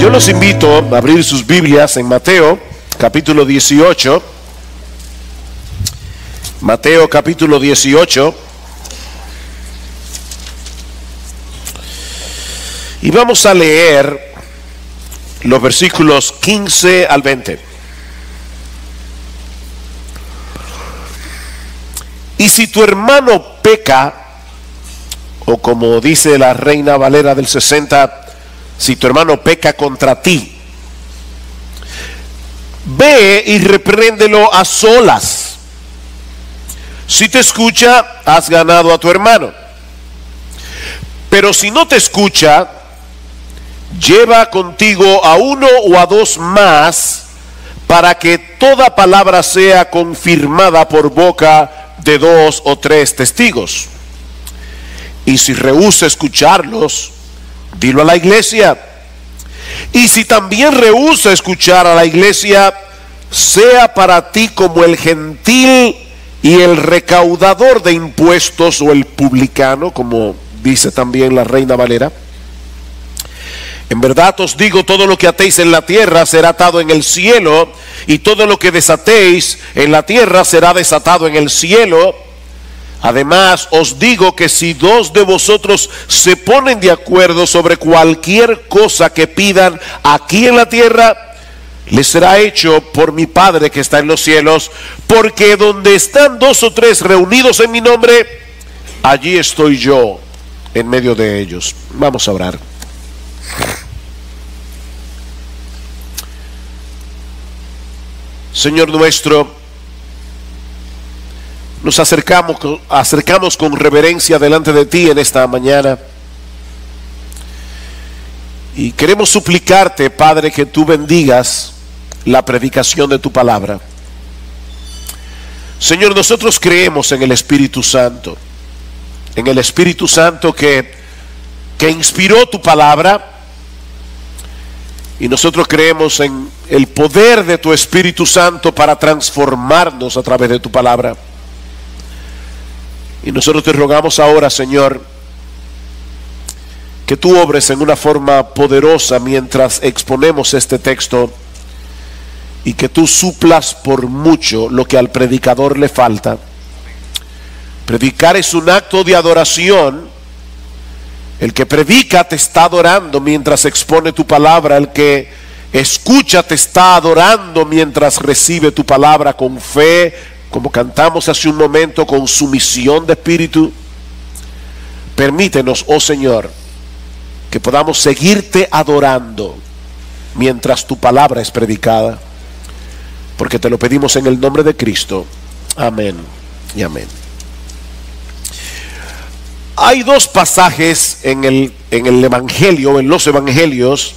Yo los invito a abrir sus Biblias en Mateo capítulo 18. Mateo capítulo 18. Y vamos a leer los versículos 15 al 20. Y si tu hermano peca, o como dice la Reina Valera del 60, si tu hermano peca contra ti, ve y repréndelo a solas. Si te escucha, has ganado a tu hermano. Pero si no te escucha, lleva contigo a uno o a dos más, para que toda palabra sea confirmada por boca de dos o tres testigos. Y si rehúsa escucharlos, dilo a la iglesia. Y si también rehúsa escuchar a la iglesia, sea para ti como el gentil y el recaudador de impuestos, o el publicano, como dice también la Reina Valera. En verdad os digo, todo lo que atéis en la tierra será atado en el cielo, y todo lo que desatéis en la tierra será desatado en el cielo. Además os digo que si dos de vosotros se ponen de acuerdo sobre cualquier cosa que pidan aquí en la tierra, les será hecho por mi Padre que está en los cielos. Porque donde están dos o tres reunidos en mi nombre, allí estoy yo en medio de ellos. Vamos a orar. Señor nuestro, nos acercamos con reverencia delante de ti en esta mañana, y queremos suplicarte, Padre, que tú bendigas la predicación de tu palabra. Señor, nosotros creemos en el Espíritu Santo, en el Espíritu Santo que inspiró tu palabra, y nosotros creemos en el poder de tu Espíritu Santo para transformarnos a través de tu palabra. Y nosotros te rogamos ahora, Señor, que tú obres en una forma poderosa mientras exponemos este texto, y que tú suplas por mucho lo que al predicador le falta. Predicar es un acto de adoración. El que predica te está adorando mientras expone tu palabra. El que escucha te está adorando mientras recibe tu palabra con fe, como cantamos hace un momento, con sumisión de espíritu. Permítenos, oh Señor, que podamos seguirte adorando mientras tu palabra es predicada, porque te lo pedimos en el nombre de Cristo. Amén y amén. Hay dos pasajes en el Evangelio, en los Evangelios,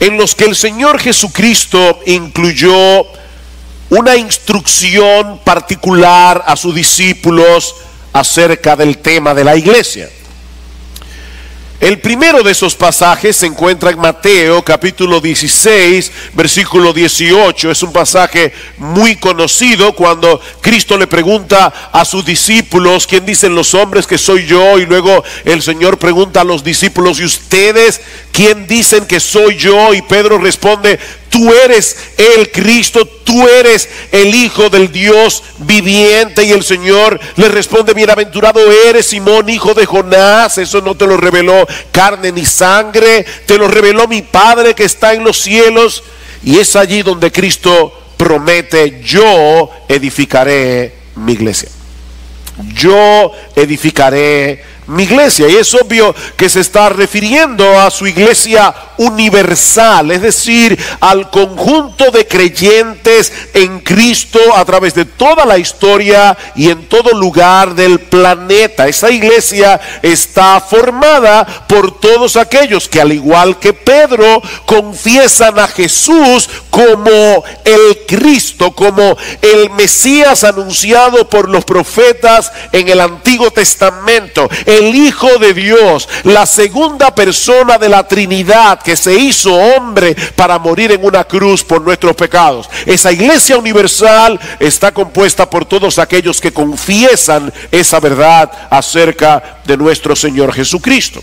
en los que el Señor Jesucristo incluyó una instrucción particular a sus discípulos acerca del tema de la iglesia. El primero de esos pasajes se encuentra en Mateo capítulo 16 versículo 18. Es un pasaje muy conocido, cuando Cristo le pregunta a sus discípulos: ¿quién dicen los hombres que soy yo? Y luego el Señor pregunta a los discípulos: ¿y ustedes quién dicen que soy yo? Y Pedro responde: tú eres el Cristo, tú eres el Hijo del Dios viviente. Y el Señor le responde: bienaventurado eres, Simón, hijo de Jonás, eso no te lo reveló carne ni sangre, te lo reveló mi Padre que está en los cielos. Y es allí donde Cristo promete: yo edificaré mi iglesia. Yo edificaré mi iglesia. Y es obvio que se está refiriendo a su iglesia universal, es decir, al conjunto de creyentes en Cristo a través de toda la historia y en todo lugar del planeta. Esa iglesia está formada por todos aquellos que, al igual que Pedro, confiesan a Jesús como el Cristo, como el Mesías anunciado por los profetas en el Antiguo Testamento, el Hijo de Dios, la segunda persona de la Trinidad que se hizo hombre para morir en una cruz por nuestros pecados. Esa iglesia universal está compuesta por todos aquellos que confiesan esa verdad acerca de nuestro Señor Jesucristo.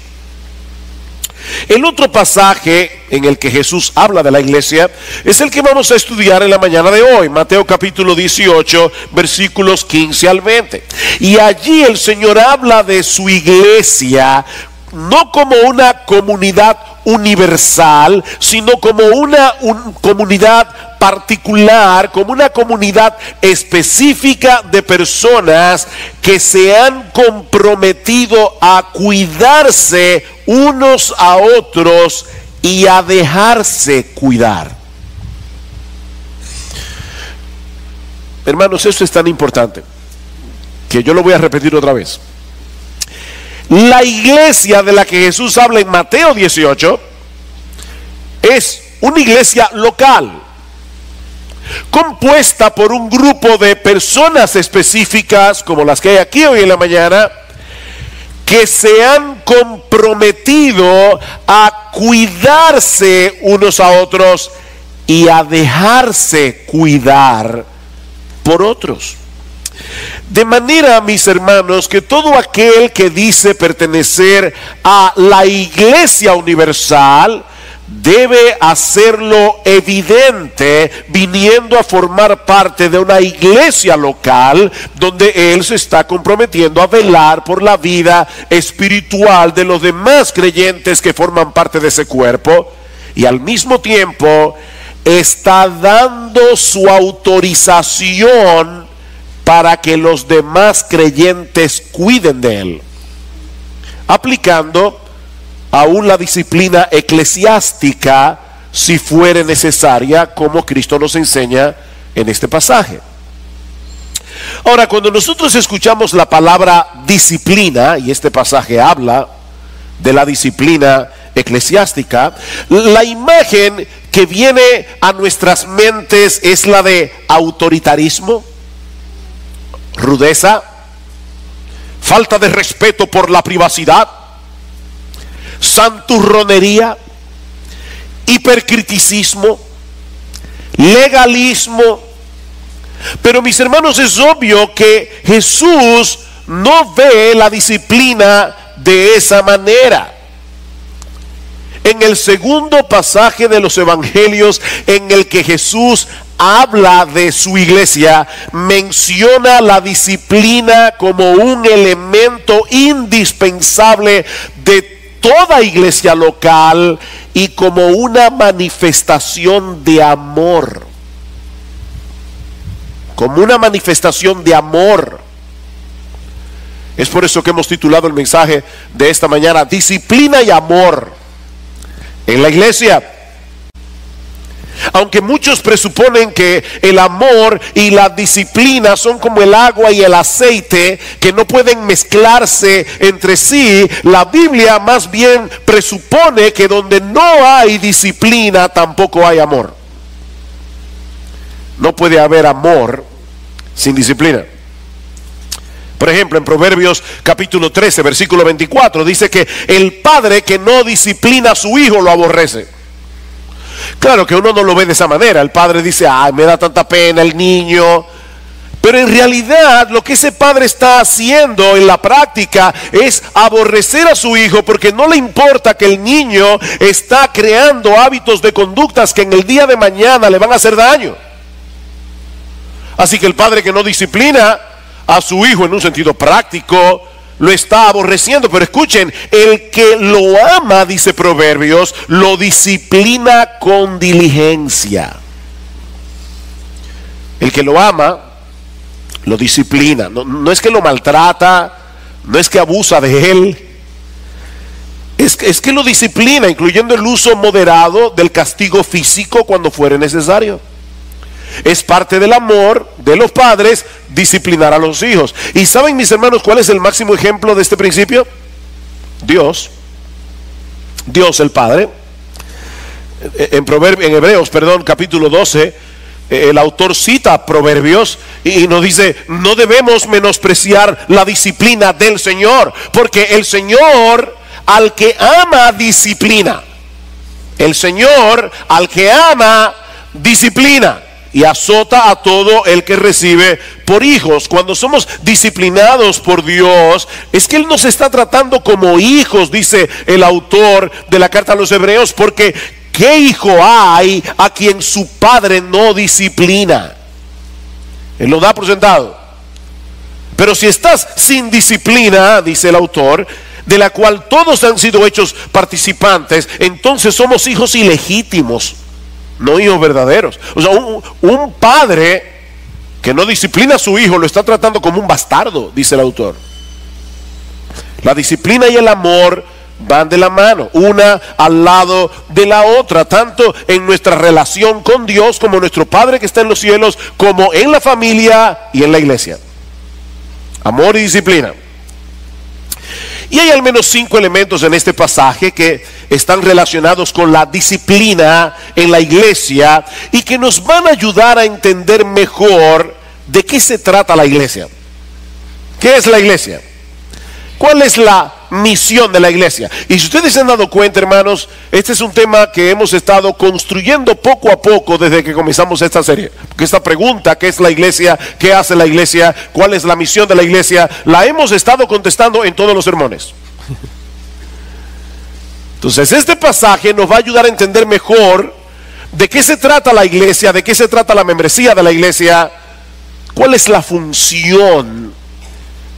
El otro pasaje en el que Jesús habla de la iglesia es el que vamos a estudiar en la mañana de hoy, Mateo capítulo 18, versículos 15 al 20. Y allí el Señor habla de su iglesia no como una comunidad universal, sino como una comunidad particular, como una comunidad específica de personas que se han comprometido a cuidarse unos a otros y a dejarse cuidar. Hermanos, esto es tan importante que yo lo voy a repetir otra vez. La iglesia de la que Jesús habla en Mateo 18 es una iglesia local, compuesta por un grupo de personas específicas, como las que hay aquí hoy en la mañana, que se han comprometido a cuidarse unos a otros y a dejarse cuidar por otros. De manera, mis hermanos, que todo aquel que dice pertenecer a la iglesia universal debe hacerlo evidente viniendo a formar parte de una iglesia local donde él se está comprometiendo a velar por la vida espiritual de los demás creyentes que forman parte de ese cuerpo, y al mismo tiempo está dando su autorización para que los demás creyentes cuiden de él, aplicando aún la disciplina eclesiástica si fuere necesaria, como Cristo nos enseña en este pasaje. Ahora, cuando nosotros escuchamos la palabra disciplina, y este pasaje habla de la disciplina eclesiástica, la imagen que viene a nuestras mentes es la de autoritarismo, rudeza, falta de respeto por la privacidad, santurronería, hipercriticismo, legalismo. Pero mis hermanos, es obvio que Jesús no ve la disciplina de esa manera. En el segundo pasaje de los evangelios en el que Jesús habla de su iglesia, menciona la disciplina como un elemento indispensable de toda iglesia local y como una manifestación de amor. Como una manifestación de amor. Es por eso que hemos titulado el mensaje de esta mañana: disciplina y amor en la iglesia. Aunque muchos presuponen que el amor y la disciplina son como el agua y el aceite, que no pueden mezclarse entre sí, la Biblia más bien presupone que donde no hay disciplina tampoco hay amor. No puede haber amor sin disciplina. Por ejemplo, en Proverbios capítulo 13, versículo 24, dice que el padre que no disciplina a su hijo lo aborrece. Claro que uno no lo ve de esa manera. El padre dice: ay, me da tanta pena el niño. Pero en realidad lo que ese padre está haciendo en la práctica es aborrecer a su hijo, porque no le importa que el niño está creando hábitos de conductas que en el día de mañana le van a hacer daño. Así que el padre que no disciplina a su hijo en un sentido práctico lo está aborreciendo. Pero escuchen, el que lo ama, dice Proverbios, lo disciplina con diligencia. El que lo ama lo disciplina. No es que lo maltrata, no es que abusa de él, es que lo disciplina, incluyendo el uso moderado del castigo físico cuando fuere necesario. Es parte del amor de los padres disciplinar a los hijos. ¿Y saben, mis hermanos, cuál es el máximo ejemplo de este principio? Dios el Padre. En Hebreos, capítulo 12, el autor cita Proverbios y nos dice: no debemos menospreciar la disciplina del Señor, porque el Señor al que ama disciplina. El Señor al que ama disciplina. y azota a todo el que recibe por hijos. Cuando somos disciplinados por Dios, es que Él nos está tratando como hijos, dice el autor de la carta a los Hebreos, porque ¿qué hijo hay a quien su padre no disciplina? Él lo da por sentado. Pero si estás sin disciplina, dice el autor, de la cual todos han sido hechos participantes, entonces somos hijos ilegítimos, no hijos verdaderos. O sea, un padre que no disciplina a su hijo lo está tratando como un bastardo, dice el autor. La disciplina y el amor van de la mano, una al lado de la otra, tanto en nuestra relación con Dios como nuestro Padre que está en los cielos, como en la familia y en la iglesia. Amor y disciplina. Y hay al menos 5 elementos en este pasaje que están relacionados con la disciplina en la iglesia y que nos van a ayudar a entender mejor de qué se trata la iglesia. ¿Qué es la iglesia? ¿Cuál es la misión de la iglesia? Y si ustedes se han dado cuenta, hermanos, este es un tema que hemos estado construyendo poco a poco desde que comenzamos esta serie. Porque esta pregunta, ¿qué es la iglesia? ¿Qué hace la iglesia? ¿Cuál es la misión de la iglesia? La hemos estado contestando en todos los sermones. Entonces este pasaje nos va a ayudar a entender mejor de qué se trata la iglesia, de qué se trata la membresía de la iglesia, cuál es la función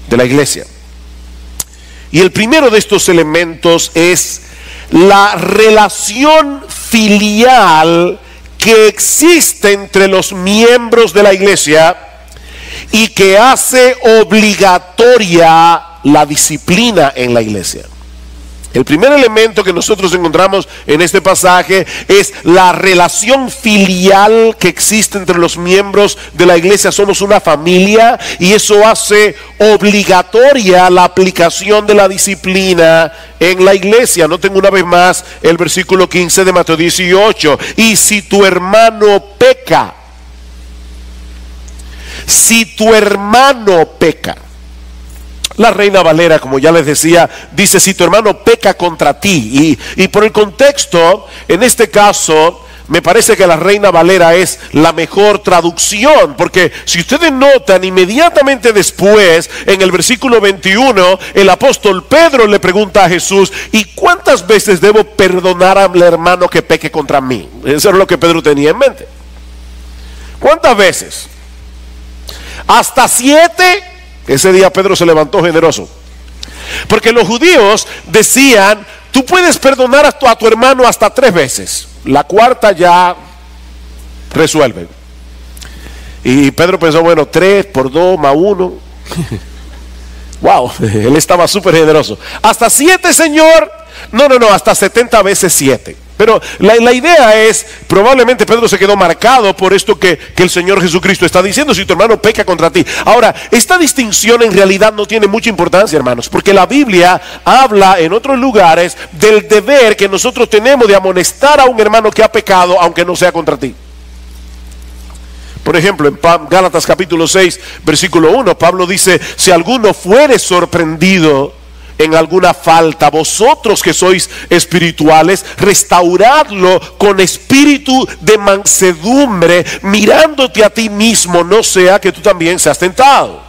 de la iglesia. Y el primero de estos elementos es la relación filial que existe entre los miembros de la iglesia y que hace obligatoria la disciplina en la iglesia. El primer elemento que nosotros encontramos en este pasaje es la relación filial que existe entre los miembros de la iglesia. Somos una familia y eso hace obligatoria la aplicación de la disciplina en la iglesia. Noten una vez más el versículo 15 de Mateo 18. Y si tu hermano peca, la Reina Valera, como ya les decía, dice: si tu hermano peca contra ti. Y por el contexto, en este caso, me parece que la Reina Valera es la mejor traducción, porque si ustedes notan, inmediatamente después, en el versículo 21, el apóstol Pedro le pregunta a Jesús: ¿y cuántas veces debo perdonar al hermano que peque contra mí? Eso es lo que Pedro tenía en mente. ¿Cuántas veces? ¿Hasta 7? Ese día Pedro se levantó generoso, porque los judíos decían: tú puedes perdonar a tu hermano hasta 3 veces, la cuarta ya resuelve. Y Pedro pensó: bueno, 3 por 2 más 1. Wow, él estaba súper generoso. ¿Hasta 7, Señor? No, hasta 70 veces 7. Pero la idea es, probablemente Pedro se quedó marcado por esto que el Señor Jesucristo está diciendo: si tu hermano peca contra ti. Ahora, esta distinción en realidad no tiene mucha importancia, hermanos, porque la Biblia habla en otros lugares del deber que nosotros tenemos de amonestar a un hermano que ha pecado, aunque no sea contra ti. Por ejemplo, en Gálatas capítulo 6, versículo 1, Pablo dice: si alguno fuere sorprendido en alguna falta, vosotros que sois espirituales, restauradlo con espíritu de mansedumbre, mirándote a ti mismo, no sea que tú también seas tentado.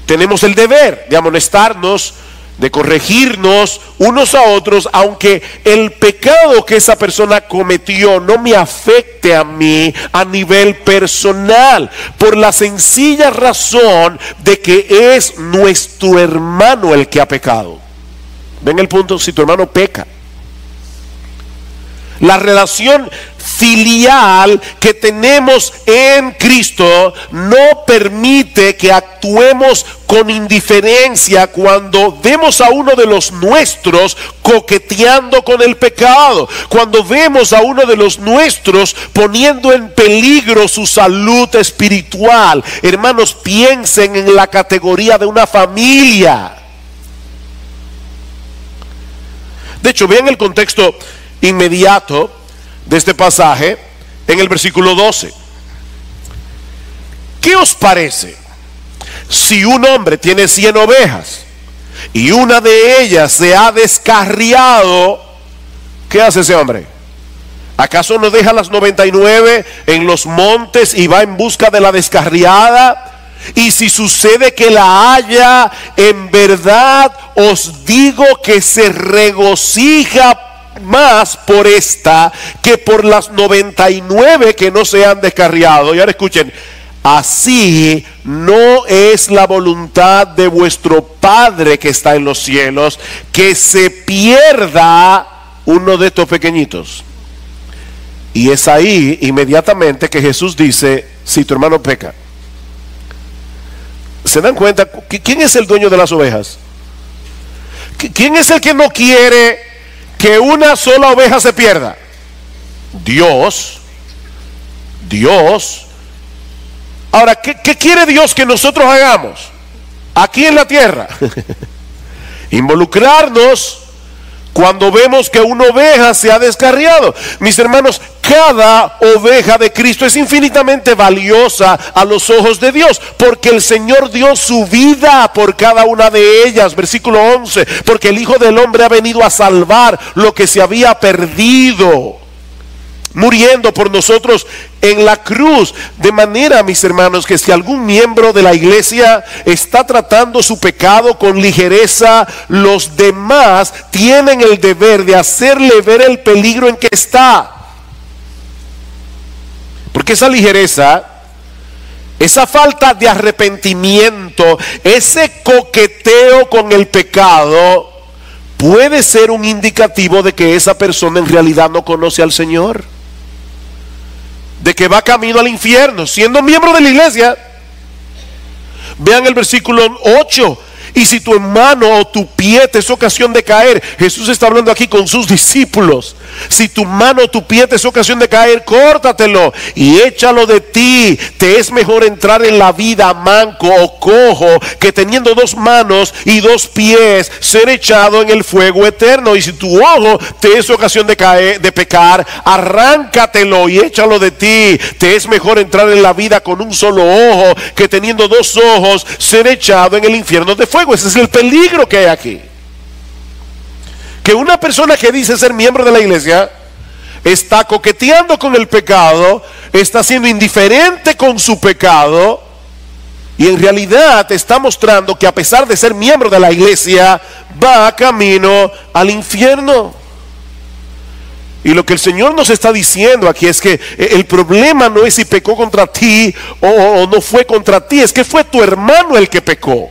Tenemos el deber de amonestarnos, de corregirnos unos a otros, aunque el pecado que esa persona cometió no me afecte a mí a nivel personal, por la sencilla razón de que es nuestro hermano el que ha pecado. ¿Ven el punto? Si tu hermano peca, la relación filial que tenemos en Cristo no permite que actuemos con indiferencia cuando vemos a uno de los nuestros coqueteando con el pecado, cuando vemos a uno de los nuestros poniendo en peligro su salud espiritual. Hermanos, piensen en la categoría de una familia. De hecho, vean el contexto inmediato de este pasaje en el versículo 12. ¿Qué os parece si un hombre tiene 100 ovejas y una de ellas se ha descarriado? ¿Qué hace ese hombre? ¿Acaso no deja las 99 en los montes y va en busca de la descarriada? Y si sucede que la haya, en verdad os digo que se regocija más por esta que por las 99 que no se han descarriado. Y ahora escuchen, así no es la voluntad de vuestro Padre que está en los cielos, que se pierda uno de estos pequeñitos. Y es ahí inmediatamente que Jesús dice, si tu hermano peca. ¿Se dan cuenta? ¿Quién es el dueño de las ovejas? ¿Quién es el que no quiere que una sola oveja se pierda? Dios. Dios. Ahora, ¿qué quiere Dios que nosotros hagamos aquí en la tierra? Involucrarnos cuando vemos que una oveja se ha descarriado. Mis hermanos, cada oveja de Cristo es infinitamente valiosa a los ojos de Dios, porque el Señor dio su vida por cada una de ellas. Versículo 11, porque el Hijo del Hombre ha venido a salvar lo que se había perdido, muriendo por nosotros en la cruz. De manera, mis hermanos, que si algún miembro de la iglesia está tratando su pecado con ligereza, los demás tienen el deber de hacerle ver el peligro en que está. Porque esa ligereza, esa falta de arrepentimiento, ese coqueteo con el pecado, puede ser un indicativo de que esa persona en realidad no conoce al Señor, de que va camino al infierno, siendo miembro de la iglesia. Vean el versículo 8. Y si tu hermano o tu pie te es ocasión de caer, Jesús está hablando aquí con sus discípulos. Si tu mano o tu pie te es ocasión de caer, córtatelo y échalo de ti. Te es mejor entrar en la vida manco o cojo, que teniendo dos manos y dos pies ser echado en el fuego eterno. Y si tu ojo te es ocasión de caer, de pecar, arráncatelo y échalo de ti. Te es mejor entrar en la vida con un solo ojo, que teniendo dos ojos ser echado en el infierno de fuego. Ese es el peligro que hay aquí. Que una persona que dice ser miembro de la iglesia está coqueteando con el pecado, está siendo indiferente con su pecado, y en realidad está mostrando que a pesar de ser miembro de la iglesia, va camino al infierno. Y lo que el Señor nos está diciendo aquí es que el problema no es si pecó contra ti o no fue contra ti, es que fue tu hermano el que pecó.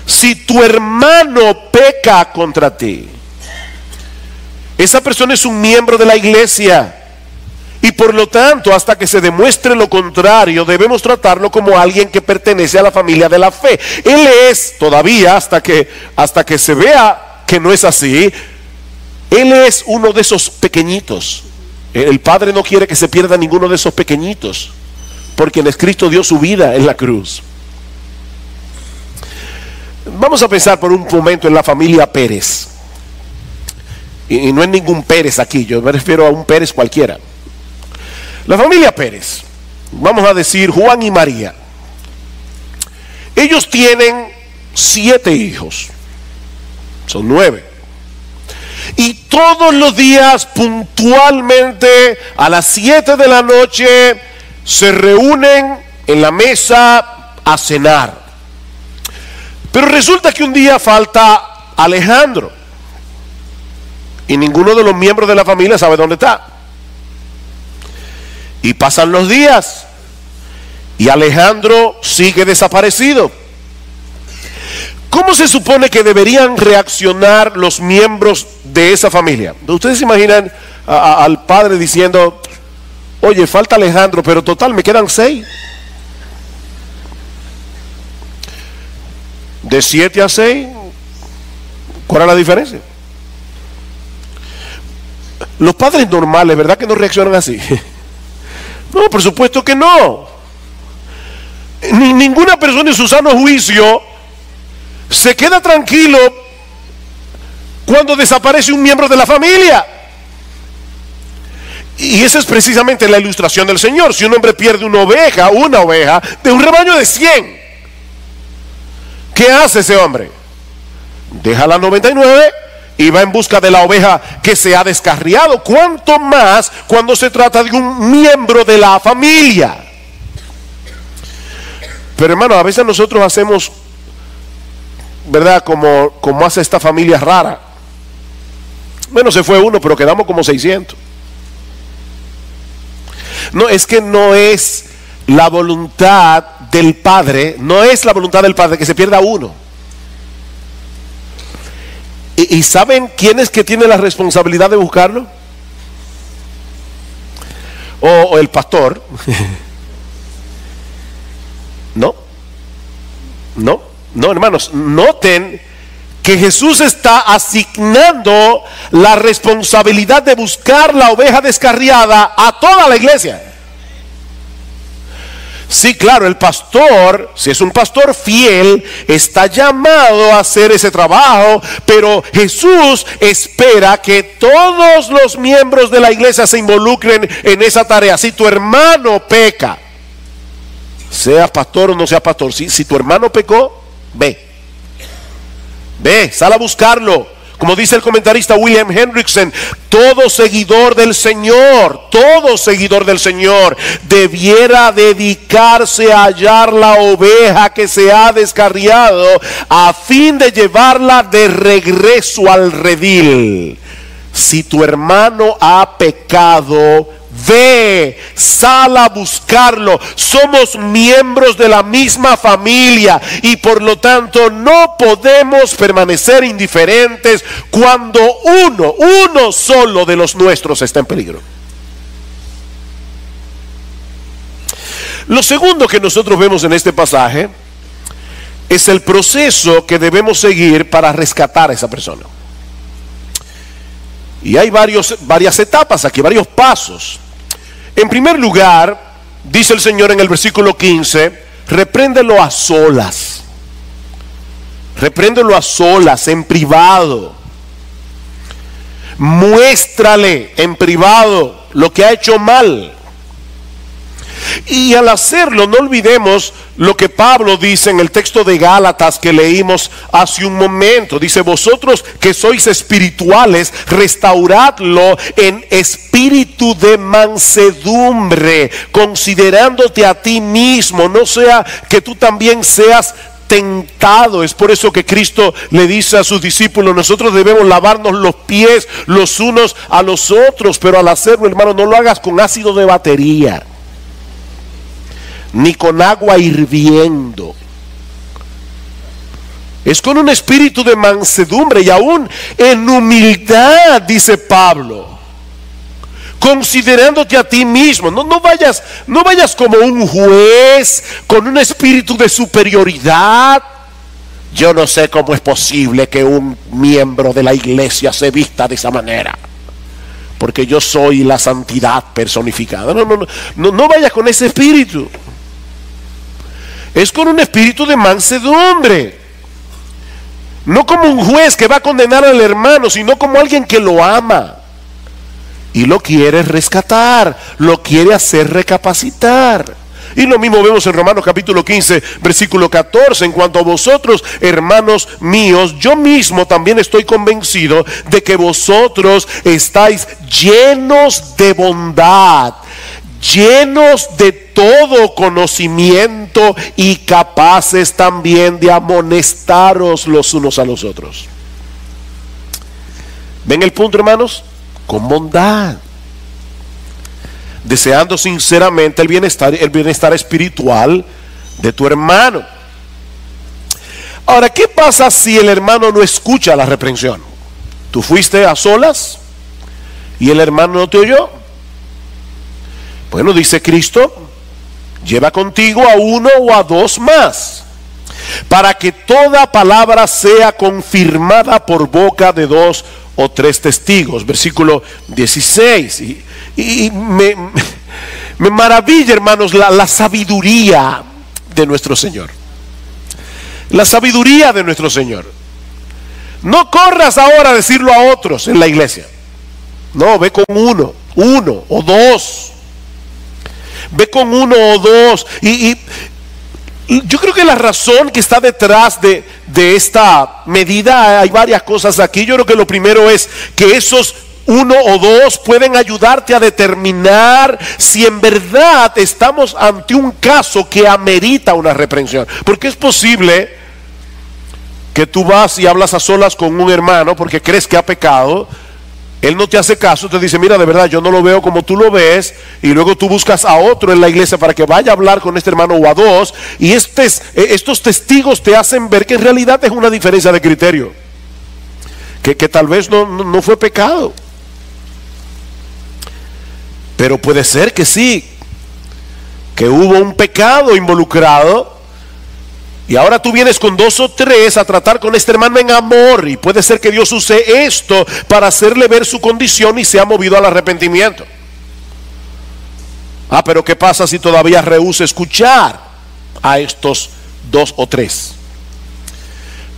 Si tu hermano peca contra ti, esa persona es un miembro de la iglesia, y por lo tanto, hasta que se demuestre lo contrario, debemos tratarlo como alguien que pertenece a la familia de la fe. Él es todavía, hasta que se vea que no es así, él es uno de esos pequeñitos. El Padre no quiere que se pierda ninguno de esos pequeñitos, porque en Cristo dio su vida en la cruz. Vamos a pensar por un momento en la familia Pérez. Y no es ningún Pérez aquí, yo me refiero a un Pérez cualquiera. La familia Pérez, vamos a decir Juan y María. Ellos tienen 7 hijos. Son 9. Y todos los días puntualmente a las 7 de la noche se reúnen en la mesa a cenar. Pero resulta que un día falta Alejandro, y ninguno de los miembros de la familia sabe dónde está. Y pasan los días y Alejandro sigue desaparecido. ¿Cómo se supone que deberían reaccionar los miembros de esa familia? Ustedes se imaginan al padre diciendo: oye, falta Alejandro, pero total me quedan 6. De 7 a 6, ¿cuál es la diferencia? Los padres normales, ¿verdad que no reaccionan así? No, por supuesto que no. Ninguna persona en su sano juicio se queda tranquilo cuando desaparece un miembro de la familia. Y esa es precisamente la ilustración del Señor. Si un hombre pierde una oveja de un rebaño de 100, ¿qué hace ese hombre? Deja las 99 y va en busca de la oveja que se ha descarriado. ¿Cuánto más cuando se trata de un miembro de la familia? Pero hermano, a veces nosotros hacemos, ¿verdad? Como hace esta familia rara. Bueno, se fue uno, pero quedamos como 600. No, es que no es la voluntad del Padre, no es la voluntad del Padre que se pierda uno. ¿Y saben quién es que tiene la responsabilidad de buscarlo? O el pastor. No, hermanos, noten que Jesús está asignando la responsabilidad de buscar la oveja descarriada a toda la iglesia. Sí, claro, el pastor, si es un pastor fiel, está llamado a hacer ese trabajo, pero Jesús espera que todos los miembros de la iglesia se involucren en esa tarea. Si tu hermano peca, sea pastor o no sea pastor, si tu hermano pecó, ve, sal a buscarlo. Como dice el comentarista William Hendrickson, todo seguidor del Señor debiera dedicarse a hallar la oveja que se ha descarriado a fin de llevarla de regreso al redil. Si tu hermano ha pecado, ve, sal a buscarlo. Somos miembros de la misma familia y por lo tanto no podemos permanecer indiferentes cuando uno solo de los nuestros está en peligro. Lo segundo que nosotros vemos en este pasaje es el proceso que debemos seguir para rescatar a esa persona. Y hay varias etapas aquí, varios pasos. En primer lugar, dice el Señor en el versículo 15, repréndelo a solas. Repréndelo a solas, en privado. Muéstrale en privado lo que ha hecho mal. Y al hacerlo, no olvidemos lo que Pablo dice en el texto de Gálatas que leímos hace un momento. Dice: vosotros que sois espirituales, restauradlo en espíritu de mansedumbre, considerándote a ti mismo, no sea que tú también seas tentado. Es por eso que Cristo le dice a sus discípulos: nosotros debemos lavarnos los pies los unos a los otros, pero al hacerlo, hermano, no lo hagas con ácido de batería, ni con agua hirviendo. Es con un espíritu de mansedumbre y aún en humildad, dice Pablo, considerándote a ti mismo. No vayas como un juez con un espíritu de superioridad. Yo no sé cómo es posible que un miembro de la iglesia se vista de esa manera, porque yo soy la santidad personificada. No vayas con ese espíritu. Es con un espíritu de mansedumbre, no como un juez que va a condenar al hermano, sino como alguien que lo ama y lo quiere rescatar, lo quiere hacer recapacitar. Y lo mismo vemos en Romanos capítulo 15 versículo 14: en cuanto a vosotros, hermanos míos, yo mismo también estoy convencido de que vosotros estáis llenos de bondad, llenos de todo conocimiento y capaces también de amonestaros los unos a los otros. ¿Ven el punto, hermanos? Con bondad, deseando sinceramente el bienestar espiritual de tu hermano. Ahora, ¿qué pasa si el hermano no escucha la reprensión? Tú fuiste a solas y el hermano no te oyó. Bueno, dice Cristo: lleva contigo a uno o a dos más, para que toda palabra sea confirmada por boca de dos o tres testigos. Versículo 16. Y me maravilla, hermanos, la sabiduría de nuestro Señor. La sabiduría de nuestro Señor. No corras ahora a decirlo a otros en la iglesia. No, ve con uno o dos. Ve con uno o dos. Y Yo creo que la razón que está detrás de esta medida, hay varias cosas aquí. Yo creo que lo primero es que esos uno o dos pueden ayudarte a determinar si en verdad estamos ante un caso que amerita una reprensión. Porque es posible que tú vas y hablas a solas con un hermano porque crees que ha pecado. Él no te hace caso, te dice, mira, de verdad yo no lo veo como tú lo ves, y luego tú buscas a otro en la iglesia para que vaya a hablar con este hermano o a dos, y estos testigos te hacen ver que en realidad es una diferencia de criterio, que tal vez no fue pecado, pero puede ser que sí, que hubo un pecado involucrado. Y ahora tú vienes con dos o tres a tratar con este hermano en amor, y puede ser que Dios use esto para hacerle ver su condición y sea movido al arrepentimiento. Pero ¿qué pasa si todavía rehúsa escuchar a estos dos o tres?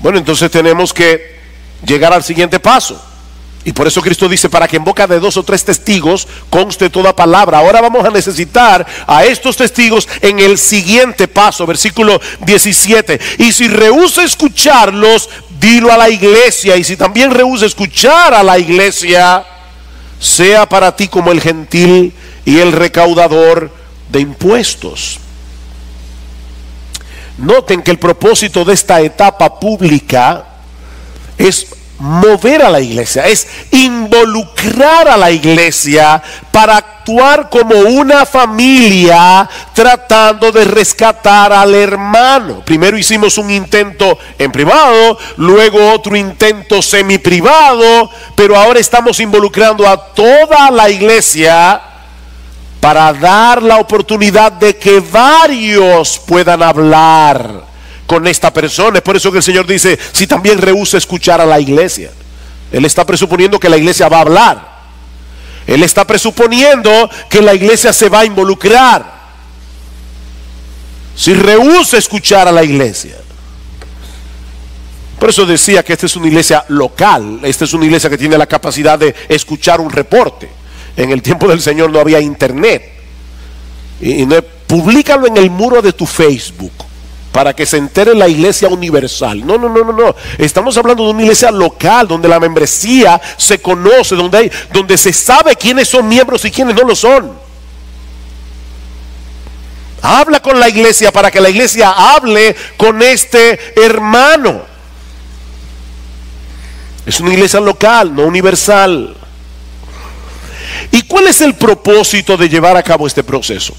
Bueno, entonces tenemos que llegar al siguiente paso. Y por eso Cristo dice, para que en boca de dos o tres testigos conste toda palabra. Ahora vamos a necesitar a estos testigos en el siguiente paso, versículo 17. Y si rehúsa escucharlos, dilo a la iglesia. Y si también rehúsa escuchar a la iglesia, sea para ti como el gentil y el recaudador de impuestos. Noten que el propósito de esta etapa pública es mover a la iglesia, es involucrar a la iglesia para actuar como una familia tratando de rescatar al hermano. Primero hicimos un intento en privado, luego otro intento semi privado, pero ahora estamos involucrando a toda la iglesia para dar la oportunidad de que varios puedan hablar con esta persona. Es por eso que el Señor dice, si también rehúsa escuchar a la iglesia. Él está presuponiendo que la iglesia va a hablar. Él está presuponiendo que la iglesia se va a involucrar. Si rehúsa escuchar a la iglesia. Por eso decía que esta es una iglesia local. Esta es una iglesia que tiene la capacidad de escuchar un reporte. En el tiempo del Señor no había internet. Y no, públicalo en el muro de tu Facebook para que se entere la iglesia universal. No. Estamos hablando de una iglesia local, donde la membresía se conoce, donde se sabe quiénes son miembros y quiénes no lo son. Habla con la iglesia para que la iglesia hable con este hermano. Es una iglesia local, no universal. ¿Y cuál es el propósito de llevar a cabo este proceso?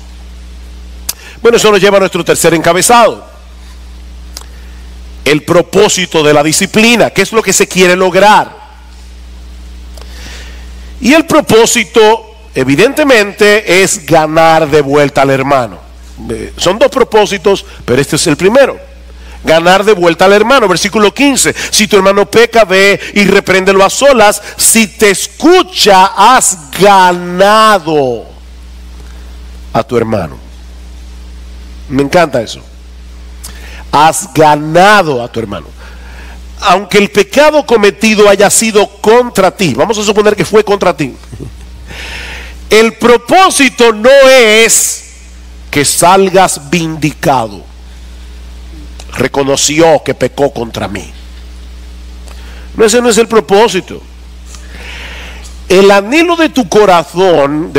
Bueno, eso nos lleva a nuestro tercer encabezado. El propósito de la disciplina. ¿Qué es lo que se quiere lograr? Y el propósito, evidentemente, es ganar de vuelta al hermano. Son dos propósitos, pero este es el primero. Ganar de vuelta al hermano. Versículo 15. Si tu hermano peca, ve y repréndelo a solas. Si te escucha, has ganado a tu hermano. Me encanta eso. Has ganado a tu hermano. Aunque el pecado cometido haya sido contra ti, vamos a suponer que fue contra ti, el propósito no es que salgas vindicado. Reconoció que pecó contra mí. No, ese no es el propósito. El anhelo de tu corazón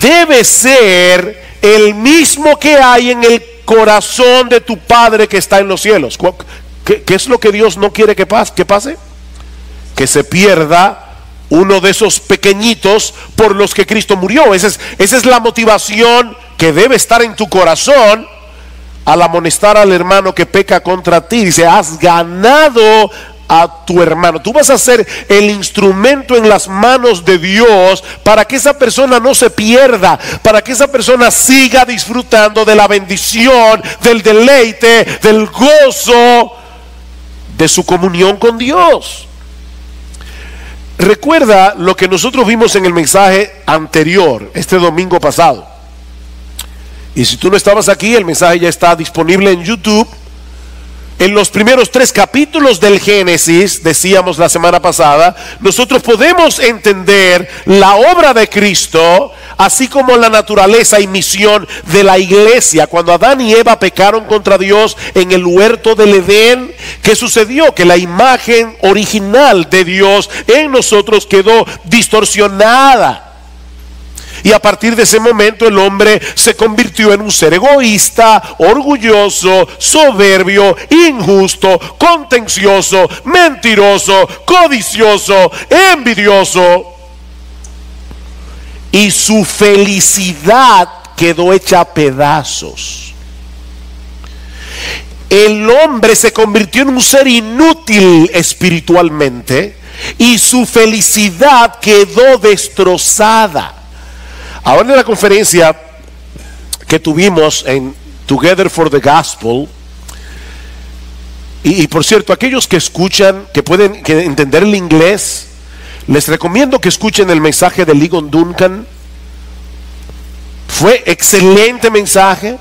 debe ser el mismo que hay en el corazón de tu Padre que está en los cielos. ¿Qué es lo que Dios no quiere que pase? Que se pierda uno de esos pequeñitos por los que Cristo murió. Esa es la motivación que debe estar en tu corazón al amonestar al hermano que peca contra ti. Dice, has ganado a tu hermano. Tú vas a ser el instrumento en las manos de Dios para que esa persona no se pierda, para que esa persona siga disfrutando de la bendición, del deleite, del gozo de su comunión con Dios. Recuerda lo que nosotros vimos en el mensaje anterior, este domingo pasado. Y si tú no estabas aquí, el mensaje ya está disponible en YouTube. En los primeros 3 capítulos del Génesis, decíamos la semana pasada, nosotros podemos entender la obra de Cristo, así como la naturaleza y misión de la iglesia. Cuando Adán y Eva pecaron contra Dios en el huerto del Edén, ¿qué sucedió? Que la imagen original de Dios en nosotros quedó distorsionada. Y a partir de ese momento el hombre se convirtió en un ser egoísta, orgulloso, soberbio, injusto, contencioso, mentiroso, codicioso, envidioso. Y su felicidad quedó hecha a pedazos. El hombre se convirtió en un ser inútil espiritualmente y su felicidad quedó destrozada. Ahora en la conferencia que tuvimos en Together for the Gospel, y por cierto, aquellos que escuchan, que pueden entender el inglés, les recomiendo que escuchen el mensaje de Ligon Duncan. Fue excelente mensaje.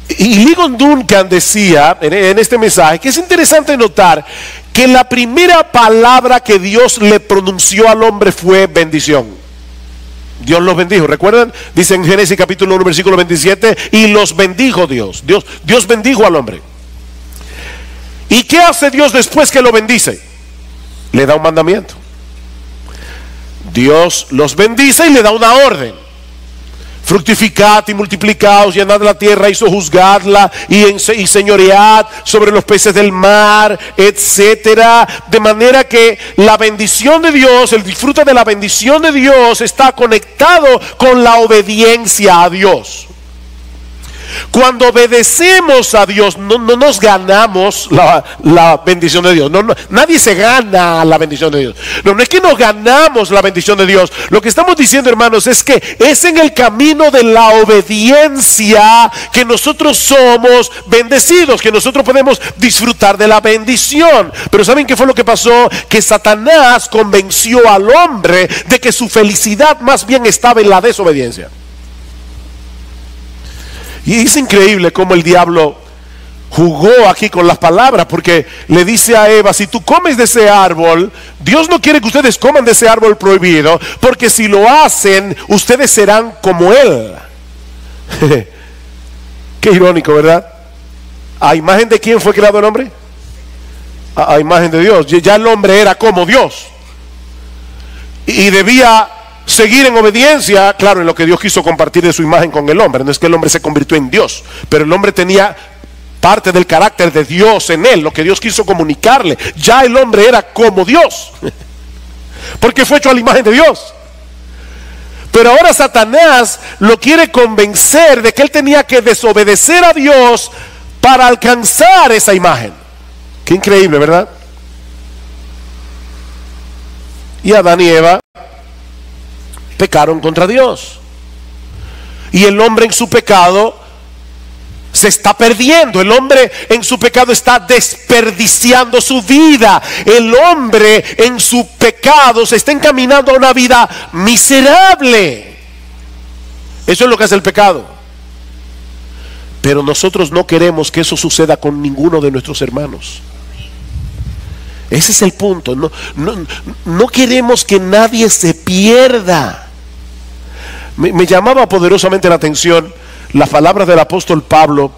Y Ligon Duncan decía en este mensaje que es interesante notar que la primera palabra que Dios le pronunció al hombre fue bendición. Dios los bendijo, ¿recuerdan? Dice en Génesis capítulo 1 versículo 27, y los bendijo Dios. Dios bendijo al hombre. ¿Y qué hace Dios después que lo bendice? Le da un mandamiento. Dios los bendice y le da una orden: fructificad y multiplicaos, llenad la tierra y sojuzgadla, y señoread sobre los peces del mar, etcétera. De manera que la bendición de Dios, el disfrute de la bendición de Dios está conectado con la obediencia a Dios. Cuando obedecemos a Dios, no nos ganamos la bendición de Dios. Nadie se gana la bendición de Dios. No es que nos ganamos la bendición de Dios. Lo que estamos diciendo, hermanos, es que es en el camino de la obediencia que nosotros somos bendecidos, que nosotros podemos disfrutar de la bendición. Pero ¿saben qué fue lo que pasó? Que Satanás convenció al hombre de que su felicidad más bien estaba en la desobediencia. Y es increíble cómo el diablo jugó aquí con las palabras, porque le dice a Eva: si tú comes de ese árbol, Dios no quiere que ustedes coman de ese árbol prohibido, porque si lo hacen, ustedes serán como Él. Qué irónico, ¿verdad? ¿A imagen de quién fue creado el hombre? A imagen de Dios. Ya el hombre era como Dios y debía seguir en obediencia, claro, en lo que Dios quiso compartir de su imagen con el hombre. No es que el hombre se convirtió en Dios, pero el hombre tenía parte del carácter de Dios en él, lo que Dios quiso comunicarle. Ya el hombre era como Dios, porque fue hecho a la imagen de Dios. Pero ahora Satanás lo quiere convencer de que él tenía que desobedecer a Dios para alcanzar esa imagen. Qué increíble, ¿verdad? Y Adán y Eva pecaron contra Dios, y el hombre en su pecado se está perdiendo. El hombre en su pecado está desperdiciando su vida. El hombre en su pecado se está encaminando a una vida miserable. Eso es lo que hace el pecado. Pero nosotros no queremos que eso suceda con ninguno de nuestros hermanos. Ese es el punto. No queremos que nadie se pierda. Me llamaba poderosamente la atención las palabras del apóstol Pablo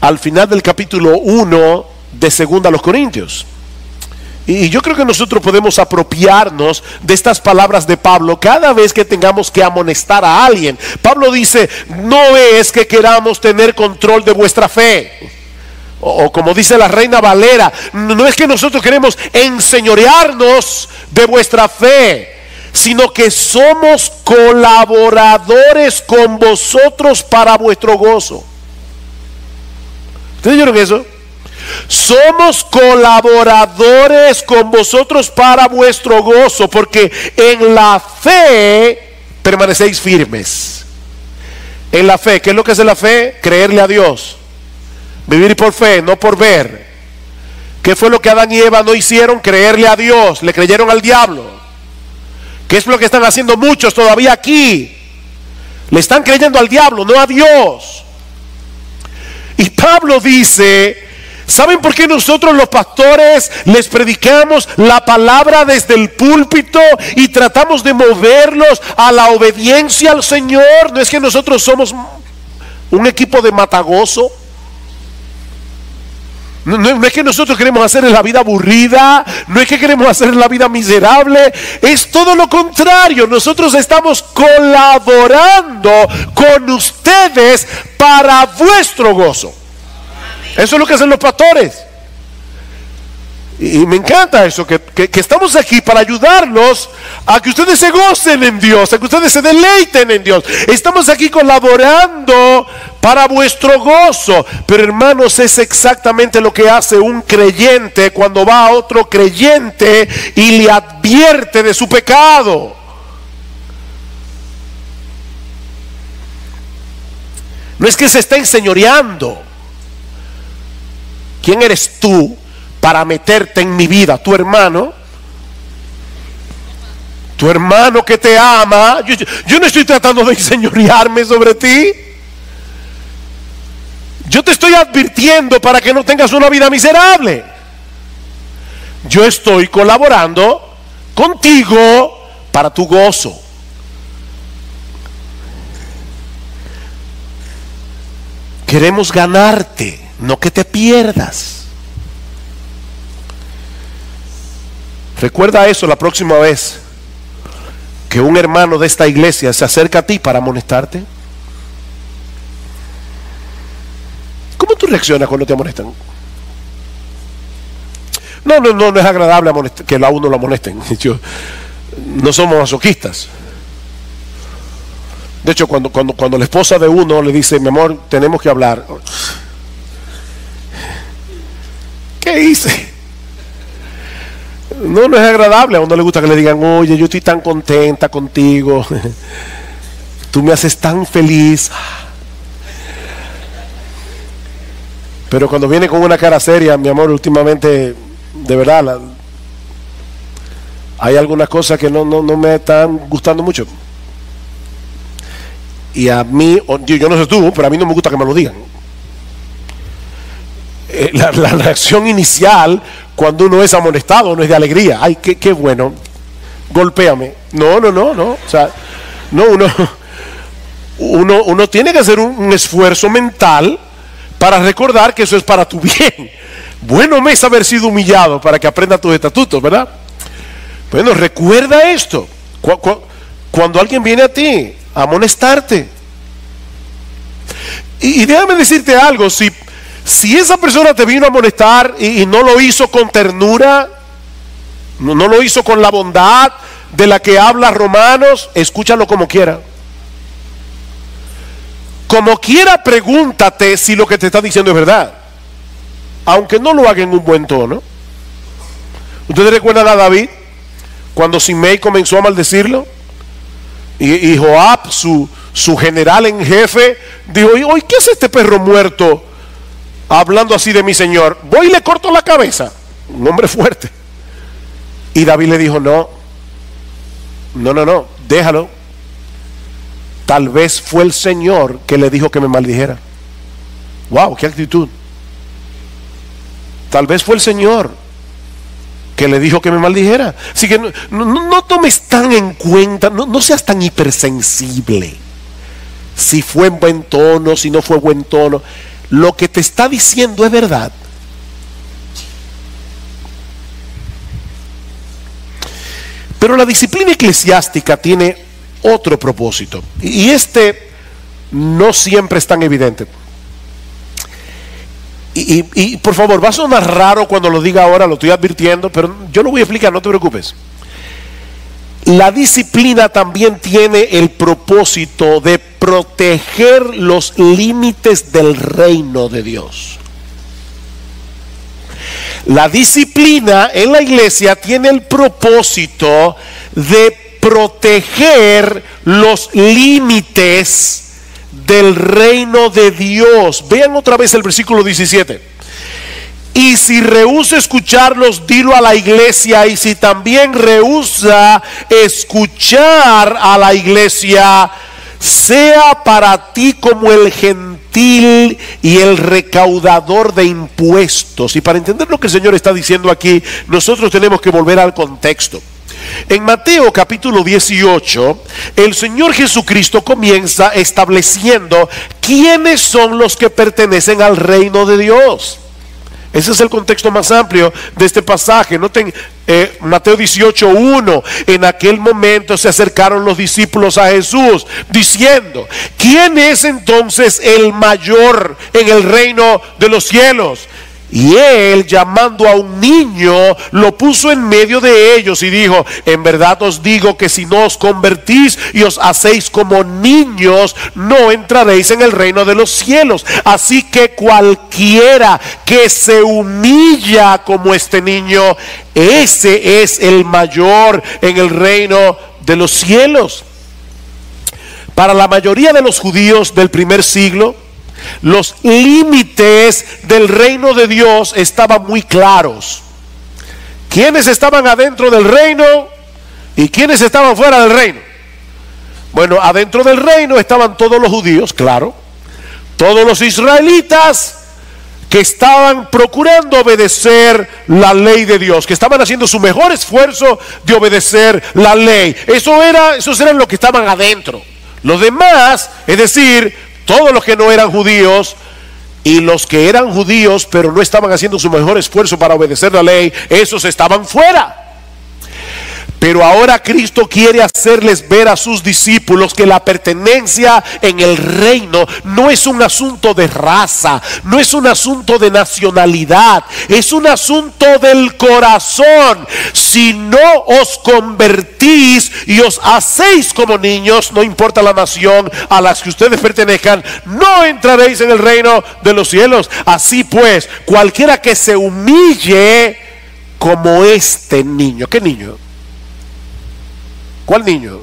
al final del capítulo 1 de 2 a los Corintios. Y yo creo que nosotros podemos apropiarnos de estas palabras de Pablo cada vez que tengamos que amonestar a alguien. Pablo dice: no es que queramos tener control de vuestra fe, o como dice la Reina Valera, no es que nosotros queremos enseñorearnos de vuestra fe, sino que somos colaboradores con vosotros para vuestro gozo. ¿Ustedes oyeron eso? Somos colaboradores con vosotros para vuestro gozo, porque en la fe permanecéis firmes. En la fe, ¿qué es lo que hace la fe? Creerle a Dios. Vivir por fe, no por ver. ¿Qué fue lo que Adán y Eva no hicieron? Creerle a Dios. Le creyeron al diablo. ¿Qué es lo que están haciendo muchos todavía aquí? Le están creyendo al diablo, no a Dios. Y Pablo dice ¿Saben por qué nosotros los pastores les predicamos la palabra desde el púlpito y tratamos de moverlos a la obediencia al Señor? No es que nosotros somos un equipo de matagozo. No es que nosotros queremos hacer la vida aburrida, no es que queremos hacer la vida miserable, es todo lo contrario. Nosotros estamos colaborando con ustedes para vuestro gozo. Eso es lo que hacen los pastores. Y me encanta eso, que estamos aquí para ayudarlos a que ustedes se gocen en Dios, a que ustedes se deleiten en Dios. Estamos aquí colaborando para vuestro gozo. Pero hermanos, es exactamente lo que hace un creyente cuando va a otro creyente y le advierte de su pecado. No es que se está enseñoreando. ¿Quién eres tú para meterte en mi vida? Tu hermano que te ama. Yo no estoy tratando de enseñorearme sobre ti. Yo te estoy advirtiendo para que no tengas una vida miserable. Yo estoy colaborando contigo para tu gozo. Queremos ganarte, no que te pierdas. Recuerda eso la próxima vez que un hermano de esta iglesia se acerca a ti para amonestarte. ¿Cómo tú reaccionas cuando te amonestan? No es agradable que a uno lo amonesten. No somos masoquistas. De hecho, cuando la esposa de uno le dice, mi amor, tenemos que hablar. ¿Qué hice? No es agradable. A uno le gusta que le digan, oye, yo estoy tan contenta contigo, tú me haces tan feliz. Pero cuando viene con una cara seria, mi amor, últimamente, de verdad, hay algunas cosas que no me están gustando mucho. Y a mí, yo no sé tú, pero a mí no me gusta que me lo digan. La reacción inicial cuando uno es amonestado no es de alegría. Ay, qué bueno, golpéame. No. O sea, no, uno tiene que hacer un esfuerzo mental para recordar que eso es para tu bien. Bueno me es haber sido humillado para que aprenda tus estatutos, ¿verdad? Bueno, recuerda esto. Cuando alguien viene a ti a amonestarte, y déjame decirte algo, si esa persona te vino a amonestar y no lo hizo con ternura, no lo hizo con la bondad de la que habla Romanos, escúchalo como quiera. Como quiera, pregúntate si lo que te está diciendo es verdad, aunque no lo haga en un buen tono. ¿Ustedes recuerdan a David cuando Simei comenzó a maldecirlo? Y Joab, su general en jefe, dijo, oye, ¿qué hace este perro muerto hablando así de mi señor? Voy y le corto la cabeza. Un hombre fuerte. Y David le dijo, no, déjalo. Tal vez fue el Señor que le dijo que me maldijera. Wow, qué actitud. Tal vez fue el Señor que le dijo que me maldijera. Así que no tomes tan en cuenta, no seas tan hipersensible. Si fue en buen tono, si no fue buen tono. Lo que te está diciendo es verdad. Pero la disciplina eclesiástica tiene otro propósito. Y este no siempre es tan evidente. Y por favor, va a sonar raro cuando lo diga ahora, lo estoy advirtiendo, pero yo lo voy a explicar, no te preocupes. La disciplina también tiene el propósito de proteger los límites del reino de Dios. La disciplina en la iglesia tiene el propósito de proteger los límites del reino de Dios. Vean otra vez el versículo 17. Y si rehúsa escucharlos, dilo a la iglesia. Y si también rehúsa escuchar a la iglesia, sea para ti como el gentil gentil y el recaudador de impuestos. Y para entender lo que el Señor está diciendo aquí, nosotros tenemos que volver al contexto. En Mateo capítulo 18, el Señor Jesucristo comienza estableciendo quiénes son los que pertenecen al reino de Dios. Ese es el contexto más amplio de este pasaje. Noten Mateo 18:1. En aquel momento se acercaron los discípulos a Jesús diciendo: ¿quién es entonces el mayor en el reino de los cielos? Y él, llamando a un niño, lo puso en medio de ellos y dijo: en verdad os digo que si no os convertís y os hacéis como niños, no entraréis en el reino de los cielos. Así que cualquiera que se humilla como este niño, ese es el mayor en el reino de los cielos. Para la mayoría de los judíos del primer siglo, los límites del reino de Dios estaban muy claros. ¿Quiénes estaban adentro del reino y quiénes estaban fuera del reino? Bueno, adentro del reino estaban todos los judíos, claro, todos los israelitas que estaban procurando obedecer la ley de Dios, que estaban haciendo su mejor esfuerzo de obedecer la ley. Esos eran los que estaban adentro. Los demás, es decir, todos los que no eran judíos y los que eran judíos pero no estaban haciendo su mejor esfuerzo para obedecer la ley, esos estaban fuera. Pero ahora Cristo quiere hacerles ver a sus discípulos que la pertenencia en el reino no es un asunto de raza, no es un asunto de nacionalidad, es un asunto del corazón. Si no os convertís y os hacéis como niños, no importa la nación a la que ustedes pertenezcan, no entraréis en el reino de los cielos. Así pues, cualquiera que se humille como este niño. ¿Qué niño? ¿Cuál niño?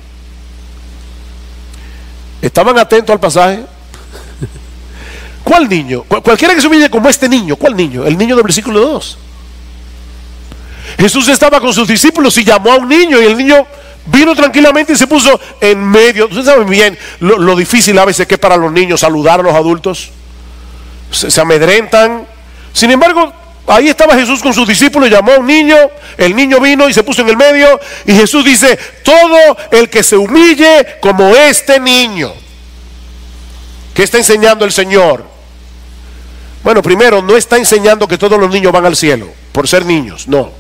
¿Estaban atentos al pasaje? ¿Cuál niño? Cualquiera que se humille como este niño. ¿Cuál niño? El niño del versículo 2. Jesús estaba con sus discípulos y llamó a un niño, y el niño vino tranquilamente y se puso en medio. Ustedes saben bien lo difícil a veces que es para los niños saludar a los adultos. Se amedrentan. Sin embargo, ahí estaba Jesús con sus discípulos, llamó a un niño, el niño vino y se puso en el medio, y Jesús dice: todo el que se humille como este niño. ¿Qué está enseñando el Señor? Bueno, primero, no está enseñando que todos los niños van al cielo por ser niños, no.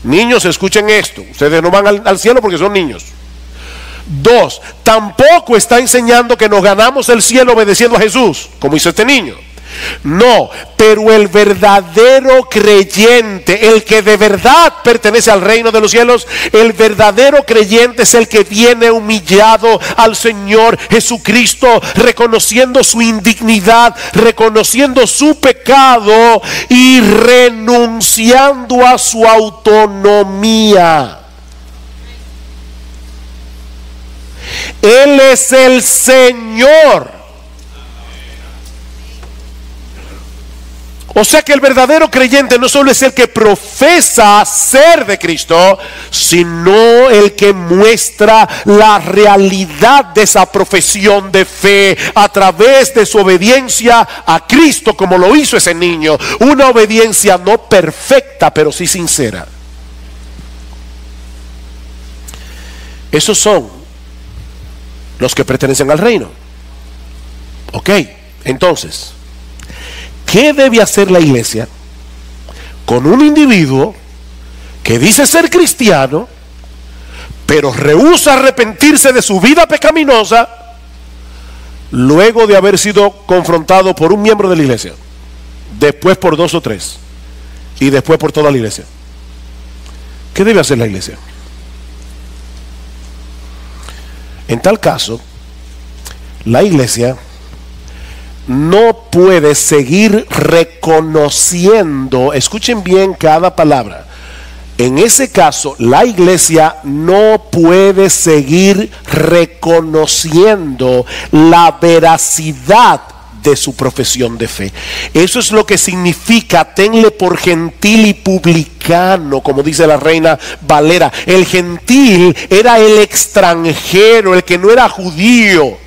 Niños, escuchen esto, ustedes no van al cielo porque son niños. Dos, tampoco está enseñando que nos ganamos el cielo obedeciendo a Jesús, como hizo este niño. No, pero el verdadero creyente, el que de verdad pertenece al reino de los cielos, el verdadero creyente es el que viene humillado al Señor Jesucristo, reconociendo su indignidad, reconociendo su pecado y renunciando a su autonomía. Él es el Señor. O sea que el verdadero creyente no solo es el que profesa ser de Cristo, sino el que muestra la realidad de esa profesión de fe a través de su obediencia a Cristo, como lo hizo ese niño. Una obediencia no perfecta, pero sí sincera. Esos son los que pertenecen al reino. Ok, entonces, ¿qué debe hacer la iglesia con un individuo que dice ser cristiano, pero rehúsa arrepentirse de su vida pecaminosa luego de haber sido confrontado por un miembro de la iglesia, después por 2 o 3 y después por toda la iglesia? ¿Qué debe hacer la iglesia? En tal caso, la iglesia no puede seguir reconociendo, escuchen bien cada palabra, en ese caso la iglesia no puede seguir reconociendo la veracidad de su profesión de fe. Eso es lo que significa: tenle por gentil y publicano, como dice la Reina Valera. El gentil era el extranjero, el que no era judío.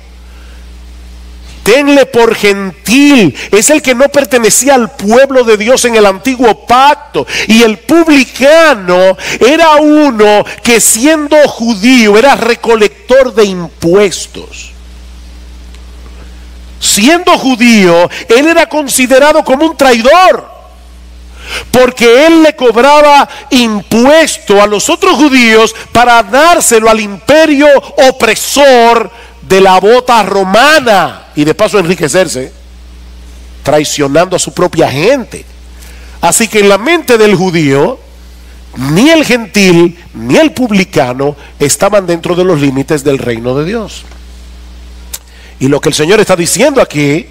tenle por gentil. Es el que no pertenecía al pueblo de Dios en el antiguo pacto. Y el publicano era uno que, siendo judío, era recolector de impuestos. Siendo judío, él era considerado como un traidor, porque él le cobraba impuesto a los otros judíos para dárselo al imperio opresor de la bota romana, y de paso enriquecerse, traicionando a su propia gente. Así que en la mente del judío, ni el gentil ni el publicano estaban dentro de los límites del reino de Dios. Y lo que el Señor está diciendo aquí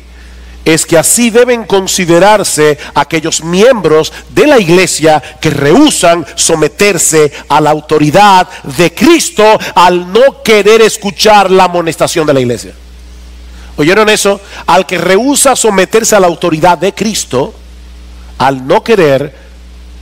es que así deben considerarse aquellos miembros de la iglesia que rehúsan someterse a la autoridad de Cristo al no querer escuchar la amonestación de la iglesia. ¿Oyeron eso? Al que rehúsa someterse a la autoridad de Cristo al no querer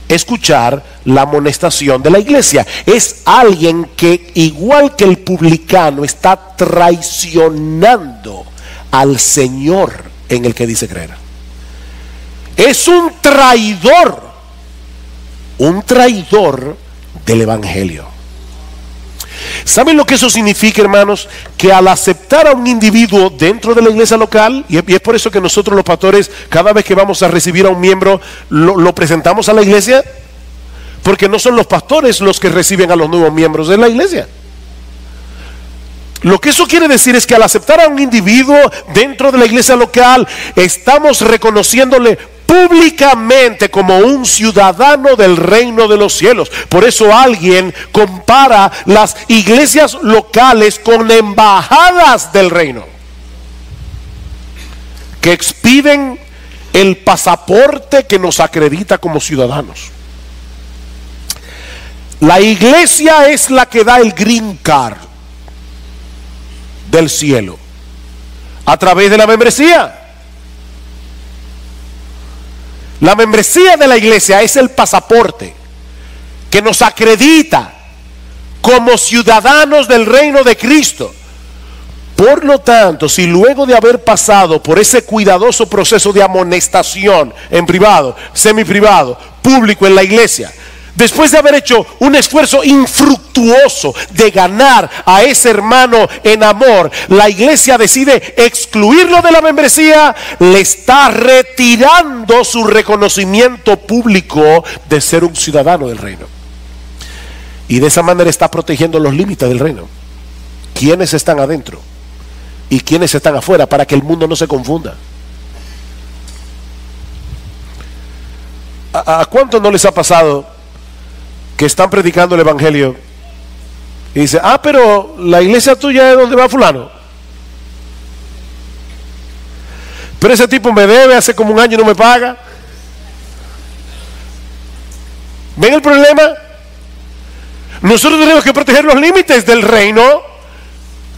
escuchar la amonestación de la iglesia, es alguien que, igual que el publicano, está traicionando al Señor en el que dice creer. Es un traidor del evangelio. ¿Saben lo que eso significa, hermanos? Que al aceptar a un individuo dentro de la iglesia local, y es por eso que nosotros los pastores, cada vez que vamos a recibir a un miembro, lo presentamos a la iglesia, porque no son los pastores los que reciben a los nuevos miembros de la iglesia. Lo que eso quiere decir es que al aceptar a un individuo dentro de la iglesia local, estamos reconociéndole públicamente como un ciudadano del reino de los cielos. Por eso alguien compara las iglesias locales con embajadas del reino, que expiden el pasaporte que nos acredita como ciudadanos. La iglesia es la que da el green card del cielo a través de la membresía. La membresía de la iglesia es el pasaporte que nos acredita como ciudadanos del reino de Cristo. Por lo tanto, si luego de haber pasado por ese cuidadoso proceso de amonestación en privado, semiprivado, público en la iglesia, después de haber hecho un esfuerzo infructuoso de ganar a ese hermano en amor, la iglesia decide excluirlo de la membresía, le está retirando su reconocimiento público de ser un ciudadano del reino. Y de esa manera está protegiendo los límites del reino. ¿Quiénes están adentro y quiénes están afuera? Para que el mundo no se confunda. ¿A cuántos no les ha pasado que están predicando el evangelio y dice, pero la iglesia tuya es donde va fulano, pero ese tipo me debe hace como un año y no me paga? ¿Ven el problema? Nosotros tenemos que proteger los límites del reino.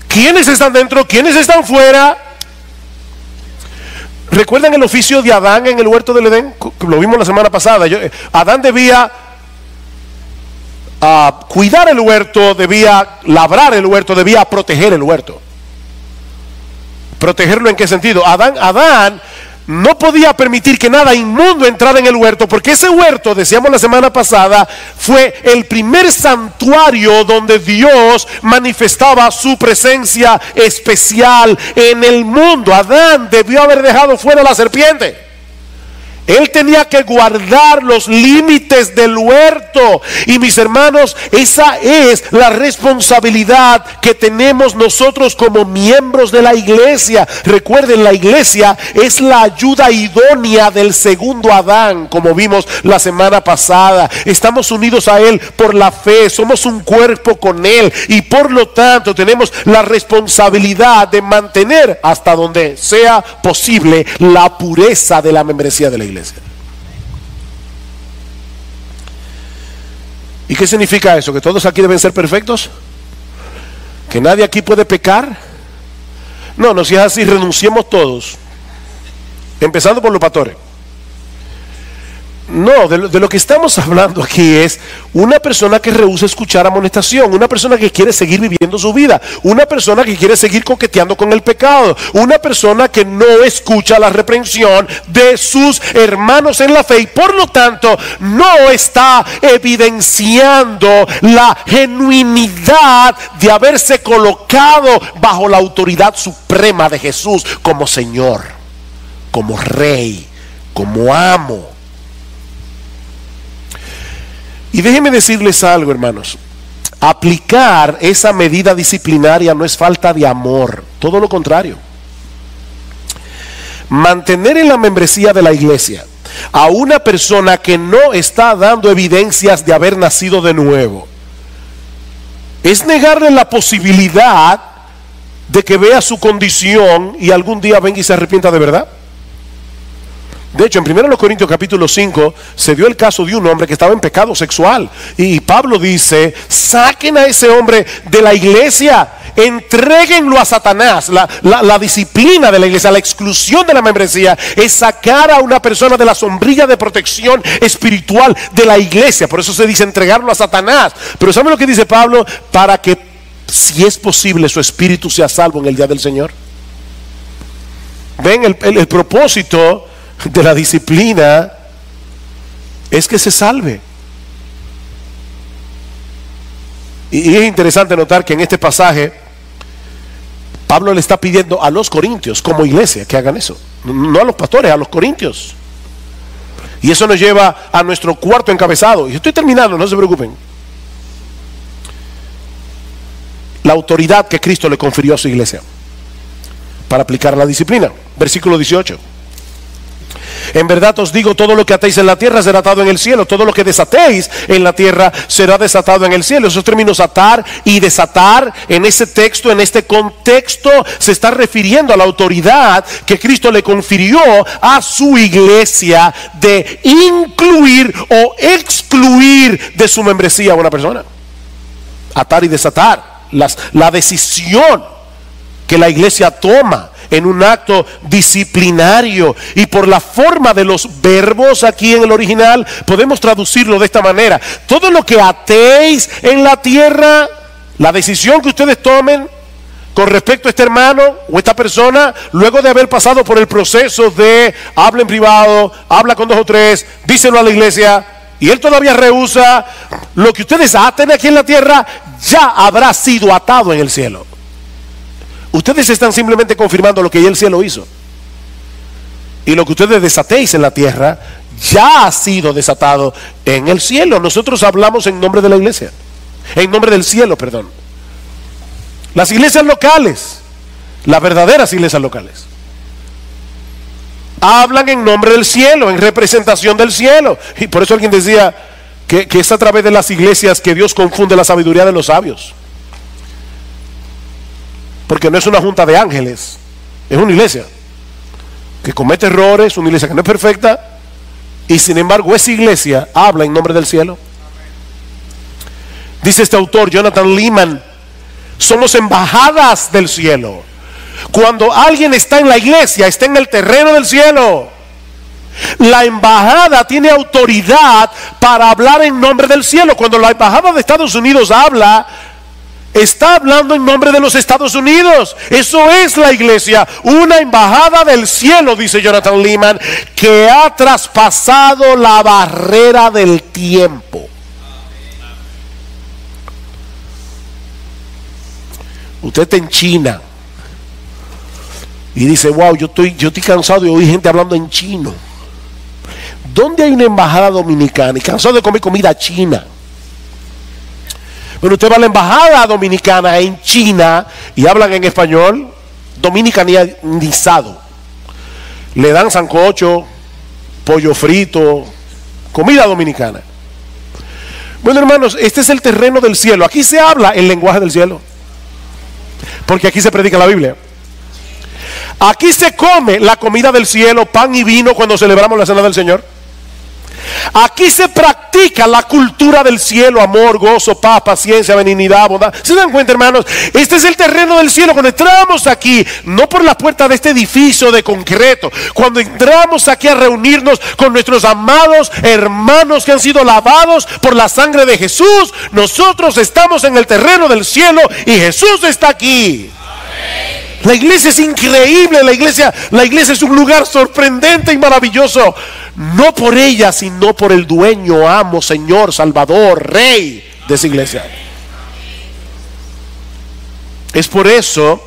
¿Quiénes están dentro? ¿Quiénes están fuera? ¿Recuerdan el oficio de Adán en el huerto del Edén? Lo vimos la semana pasada. Adán debía cuidar el huerto, debía labrar el huerto, debía proteger el huerto. ¿Protegerlo en qué sentido? Adán no podía permitir que nada inmundo entrara en el huerto, porque ese huerto, decíamos la semana pasada, fue el primer santuario donde Dios manifestaba su presencia especial en el mundo. Adán debió haber dejado fuera a la serpiente. Él tenía que guardar los límites del huerto. Y mis hermanos, esa es la responsabilidad que tenemos nosotros como miembros de la iglesia. Recuerden, la iglesia es la ayuda idónea del segundo Adán, como vimos la semana pasada. Estamos unidos a él por la fe, somos un cuerpo con él, y por lo tanto tenemos la responsabilidad de mantener hasta donde sea posible la pureza de la membresía de la iglesia. ¿Y qué significa eso? ¿Que todos aquí deben ser perfectos? ¿Que nadie aquí puede pecar? No, si es así, renunciemos todos, empezando por los pastores. No, de lo que estamos hablando aquí es una persona que rehúsa escuchar amonestación, una persona que quiere seguir viviendo su vida, una persona que quiere seguir coqueteando con el pecado, una persona que no escucha la reprensión de sus hermanos en la fe y por lo tanto no está evidenciando la genuinidad de haberse colocado bajo la autoridad suprema de Jesús como Señor, como Rey, como amo. Y déjenme decirles algo, hermanos. Aplicar esa medida disciplinaria no es falta de amor, todo lo contrario. Mantener en la membresía de la iglesia a una persona que no está dando evidencias de haber nacido de nuevo es negarle la posibilidad de que vea su condición y algún día venga y se arrepienta de verdad. De hecho, en 1 Corintios capítulo 5 se dio el caso de un hombre que estaba en pecado sexual y Pablo dice: saquen a ese hombre de la iglesia, entréguenlo a Satanás. La disciplina de la iglesia, la exclusión de la membresía es sacar a una persona de la sombrilla de protección espiritual de la iglesia. Por eso se dice entregarlo a Satanás. Pero ¿saben lo que dice Pablo? Para que, si es posible, su espíritu sea salvo en el día del Señor. Ven, el propósito de la disciplina es que se salve. Y es interesante notar que en este pasaje Pablo le está pidiendo a los corintios como iglesia que hagan eso, no a los pastores, a los corintios. Y eso nos lleva a nuestro cuarto encabezado, y estoy terminando, no se preocupen. La autoridad que Cristo le confirió a su iglesia para aplicar la disciplina. Versículo 18. En verdad os digo, todo lo que atéis en la tierra será atado en el cielo, todo lo que desatéis en la tierra será desatado en el cielo. Esos términos atar y desatar en ese texto, en este contexto, se está refiriendo a la autoridad que Cristo le confirió a su iglesia de incluir o excluir de su membresía a una persona. Atar y desatar, la decisión que la iglesia toma en un acto disciplinario, y por la forma de los verbos aquí en el original podemos traducirlo de esta manera: todo lo que atéis en la tierra, la decisión que ustedes tomen con respecto a este hermano o esta persona, luego de haber pasado por el proceso de habla en privado, habla con 2 o 3, díselo a la iglesia, y él todavía rehúsa, lo que ustedes aten aquí en la tierra ya habrá sido atado en el cielo. Ustedes están simplemente confirmando lo que ya el cielo hizo. Y lo que ustedes desatéis en la tierra ya ha sido desatado en el cielo. Nosotros hablamos en nombre de la iglesia, en nombre del cielo, perdón. Las iglesias locales, las verdaderas iglesias locales, hablan en nombre del cielo, en representación del cielo. Y por eso alguien decía que es a través de las iglesias que Dios confunde la sabiduría de los sabios. Porque no es una junta de ángeles, es una iglesia que comete errores, una iglesia que no es perfecta, y sin embargo esa iglesia habla en nombre del cielo. Dice este autor, Jonathan Leeman: somos embajadas del cielo. Cuando alguien está en la iglesia, está en el terreno del cielo. La embajada tiene autoridad para hablar en nombre del cielo. Cuando la embajada de Estados Unidos habla, está hablando en nombre de los Estados Unidos. Eso es la iglesia, una embajada del cielo, dice Jonathan Leeman, que ha traspasado la barrera del tiempo. Usted está en China y dice: wow, yo estoy cansado de oír gente hablando en chino. ¿Dónde hay una embajada dominicana? Y cansado de comer comida china. Pero usted va a la embajada dominicana en China y hablan en español dominicanizado. Le dan sancocho, pollo frito, comida dominicana. Bueno, hermanos, este es el terreno del cielo. Aquí se habla el lenguaje del cielo, porque aquí se predica la Biblia. Aquí se come la comida del cielo, pan y vino, cuando celebramos la cena del Señor. Aquí se practica la cultura del cielo: amor, gozo, paz, paciencia, benignidad, bondad. ¿Se dan cuenta, hermanos? Este es el terreno del cielo. Cuando entramos aquí, no por la puerta de este edificio de concreto, cuando entramos aquí a reunirnos con nuestros amados hermanos que han sido lavados por la sangre de Jesús, nosotros estamos en el terreno del cielo y Jesús está aquí. La iglesia es increíble, la iglesia es un lugar sorprendente y maravilloso. No por ella, sino por el dueño, amo, Señor, Salvador, Rey de esa iglesia. Es por eso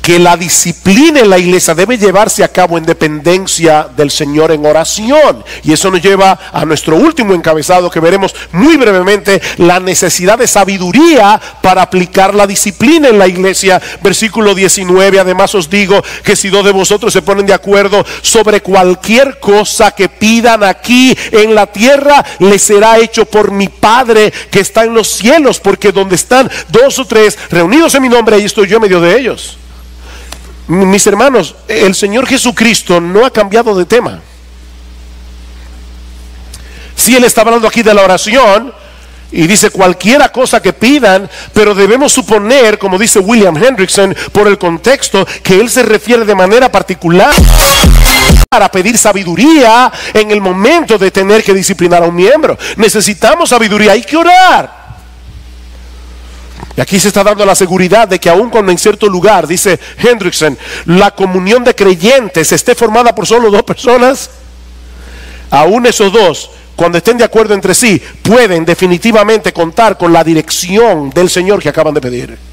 que la disciplina en la iglesia debe llevarse a cabo en dependencia del Señor, en oración. Y eso nos lleva a nuestro último encabezado, que veremos muy brevemente: la necesidad de sabiduría para aplicar la disciplina en la iglesia. Versículo 19: además os digo que si dos de vosotros se ponen de acuerdo sobre cualquier cosa que pidan aquí en la tierra, les será hecho por mi Padre que está en los cielos, porque donde están dos o tres reunidos en mi nombre, ahí estoy yo en medio de ellos. Mis hermanos, el Señor Jesucristo no ha cambiado de tema. Si Él está hablando aquí de la oración y dice cualquiera cosa que pidan, pero debemos suponer, como dice William Hendrickson, por el contexto, que Él se refiere de manera particular para pedir sabiduría en el momento de tener que disciplinar a un miembro. Necesitamos sabiduría, hay que orar. Y aquí se está dando la seguridad de que aun cuando en cierto lugar, dice Hendrickson, la comunión de creyentes esté formada por solo dos personas, aún esos dos, cuando estén de acuerdo entre sí, pueden definitivamente contar con la dirección del Señor que acaban de pedir.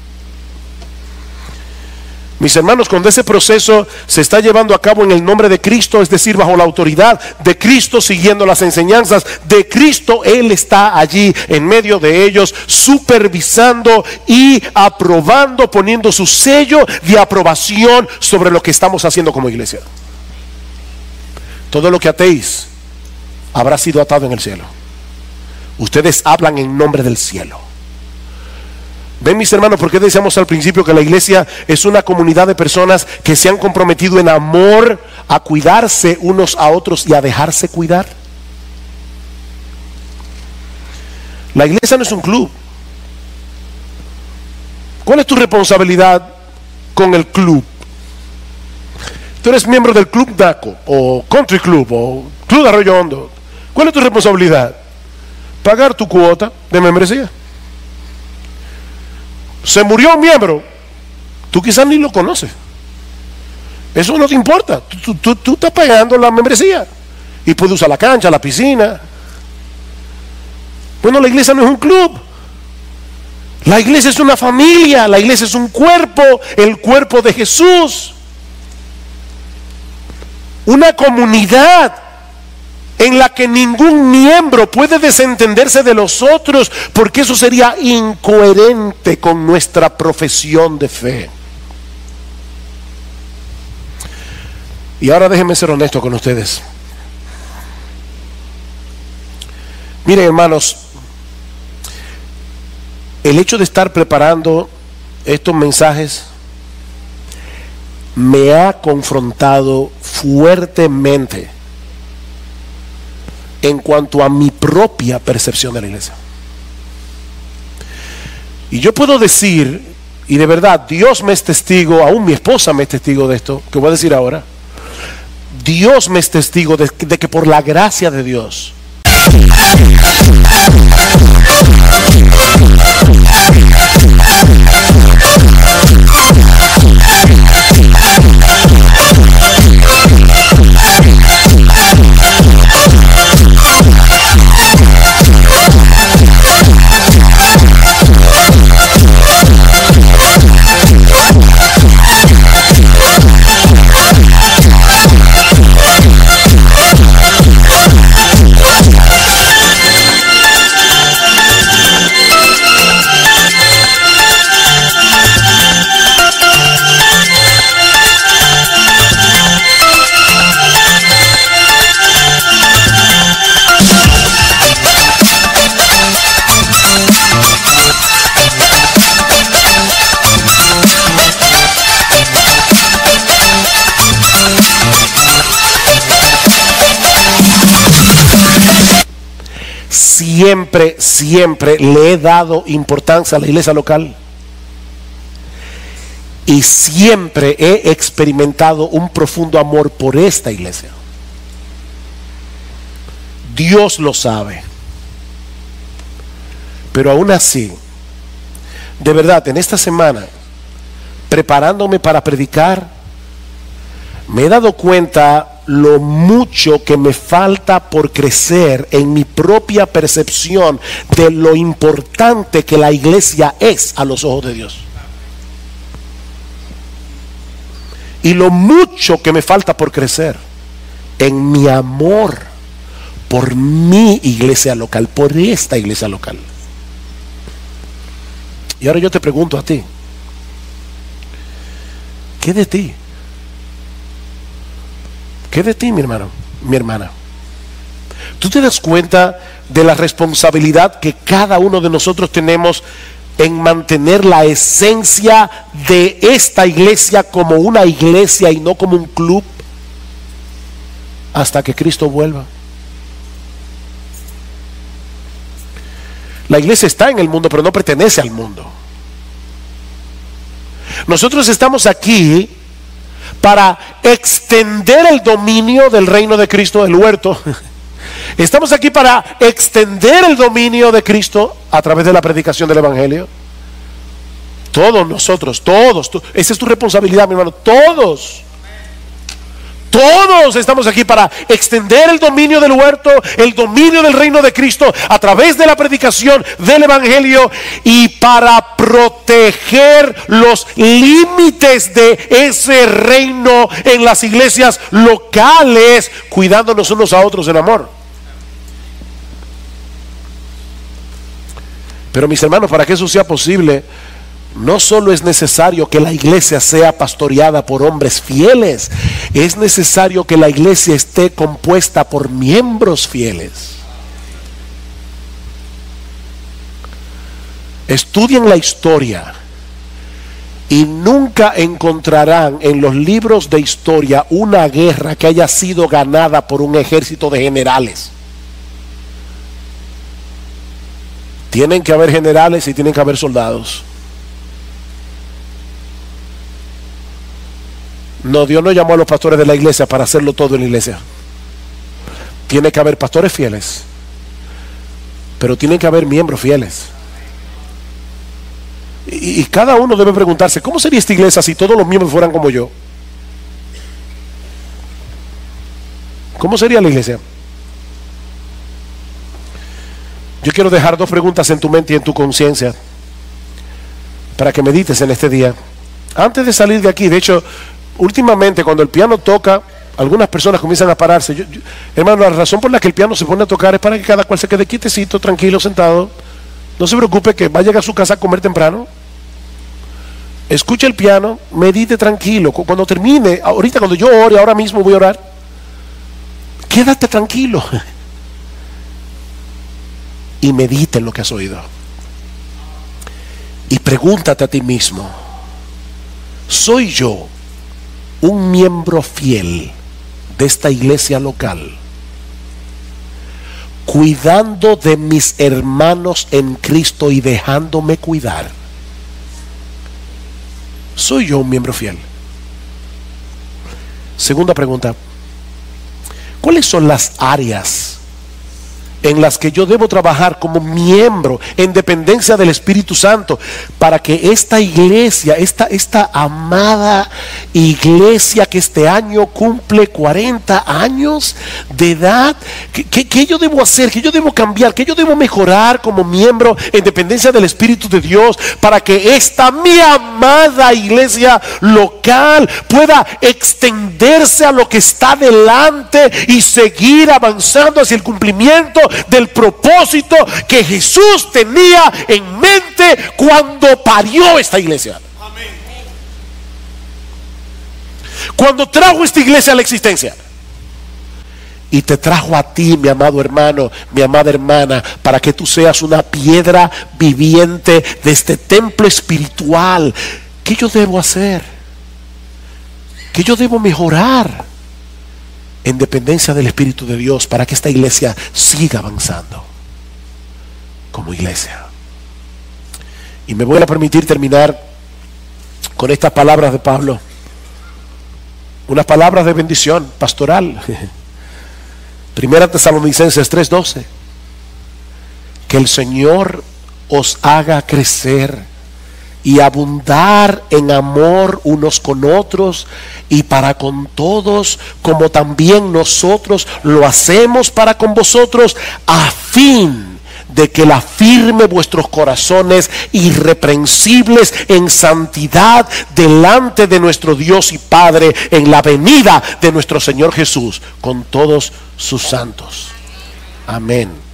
Mis hermanos, cuando ese proceso se está llevando a cabo en el nombre de Cristo, es decir, bajo la autoridad de Cristo, siguiendo las enseñanzas de Cristo, Él está allí en medio de ellos, supervisando y aprobando, poniendo su sello de aprobación sobre lo que estamos haciendo como iglesia. Todo lo que atéis habrá sido atado en el cielo. Ustedes hablan en nombre del cielo. Ven, mis hermanos, porque decíamos al principio que la iglesia es una comunidad de personas que se han comprometido en amor a cuidarse unos a otros y a dejarse cuidar. La iglesia no es un club. ¿Cuál es tu responsabilidad con el club? Tú eres miembro del Club Naco o Country Club o Club de Arroyo Hondo. ¿Cuál es tu responsabilidad? Pagar tu cuota de membresía. Se murió un miembro, tú quizás ni lo conoces. Eso no te importa. Tú estás pagando la membresía y puedes usar la cancha, la piscina. Bueno, la iglesia no es un club. La iglesia es una familia. La iglesia es un cuerpo, el cuerpo de Jesús. Una comunidad en la que ningún miembro puede desentenderse de los otros, porque eso sería incoherente con nuestra profesión de fe. Y ahora déjenme ser honesto con ustedes. Miren, hermanos, el hecho de estar preparando estos mensajes me ha confrontado fuertemente en cuanto a mi propia percepción de la iglesia. Y yo puedo decir, y de verdad Dios me es testigo, aún mi esposa me es testigo de esto que voy a decir ahora. Dios me es testigo de que por la gracia de Dios siempre le he dado importancia a la iglesia local. Y siempre he experimentado un profundo amor por esta iglesia. Dios lo sabe. Pero aún así, de verdad, en esta semana, preparándome para predicar, me he dado cuenta lo mucho que me falta por crecer en mi propia percepción de lo importante que la iglesia es a los ojos de Dios. Y lo mucho que me falta por crecer en mi amor por mi iglesia local, por esta iglesia local. Y ahora yo te pregunto a ti, ¿qué de ti? ¿Qué de ti, mi hermano, mi hermana? ¿Tú te das cuenta de la responsabilidad que cada uno de nosotros tenemos en mantener la esencia de esta iglesia como una iglesia y no como un club hasta que Cristo vuelva? La iglesia está en el mundo, pero no pertenece al mundo. Nosotros estamos aquí para extender el dominio del reino de Cristo, el huerto. Estamos aquí para extender el dominio de Cristo a través de la predicación del evangelio. Todos nosotros, todos, esa es tu responsabilidad, mi hermano. Todos estamos aquí para extender el dominio del huerto, el dominio del reino de Cristo a través de la predicación del evangelio, y para proteger los límites de ese reino en las iglesias locales, cuidándonos unos a otros en amor. Pero mis hermanos, para que eso sea posible, no solo es necesario que la iglesia sea pastoreada por hombres fieles, es necesario que la iglesia esté compuesta por miembros fieles. Estudien la historia y nunca encontrarán en los libros de historia una guerra que haya sido ganada por un ejército de generales. Tienen que haber generales y tienen que haber soldados. No, Dios no llamó a los pastores de la iglesia para hacerlo todo en la iglesia. Tiene que haber pastores fieles, pero tienen que haber miembros fieles. Y cada uno debe preguntarse, ¿cómo sería esta iglesia si todos los miembros fueran como yo? ¿Cómo sería la iglesia? Yo quiero dejar dos preguntas en tu mente y en tu conciencia para que medites en este día. Antes de salir de aquí, de hecho, últimamente cuando el piano toca, algunas personas comienzan a pararse. Hermano, la razón por la que el piano se pone a tocar es para que cada cual se quede quietecito, tranquilo, sentado. No se preocupe que va a llegar a su casa a comer temprano. Escuche el piano, medite tranquilo. Cuando termine, ahorita cuando yo ore, ahora mismo voy a orar, quédate tranquilo y medite en lo que has oído. Y pregúntate a ti mismo, ¿soy yo un miembro fiel de esta iglesia local, cuidando de mis hermanos en Cristo y dejándome cuidar? ¿Soy yo un miembro fiel? Segunda pregunta, ¿cuáles son las áreas en las que yo debo trabajar como miembro en dependencia del Espíritu Santo para que esta iglesia, esta amada iglesia que este año cumple 40 años de edad, ¿qué yo debo hacer? ¿Qué yo debo cambiar? ¿Qué yo debo mejorar como miembro en dependencia del Espíritu de Dios para que esta mi amada iglesia local pueda extenderse a lo que está delante y seguir avanzando hacia el cumplimiento del propósito que Jesús tenía en mente cuando parió esta iglesia? Amén. Cuando trajo esta iglesia a la existencia, y te trajo a ti, mi amado hermano, mi amada hermana, para que tú seas una piedra viviente de este templo espiritual. ¿Qué yo debo hacer? ¿Qué yo debo mejorar en dependencia del Espíritu de Dios para que esta iglesia siga avanzando? como iglesia. Y me voy a permitir terminar con estas palabras de Pablo, unas palabras de bendición pastoral. Primera Tesalonicenses 3:12. Que el Señor os haga crecer y abundar en amor unos con otros y para con todos, como también nosotros lo hacemos para con vosotros, a fin de que la firme vuestros corazones irreprensibles en santidad delante de nuestro Dios y Padre en la venida de nuestro Señor Jesús con todos sus santos. Amén.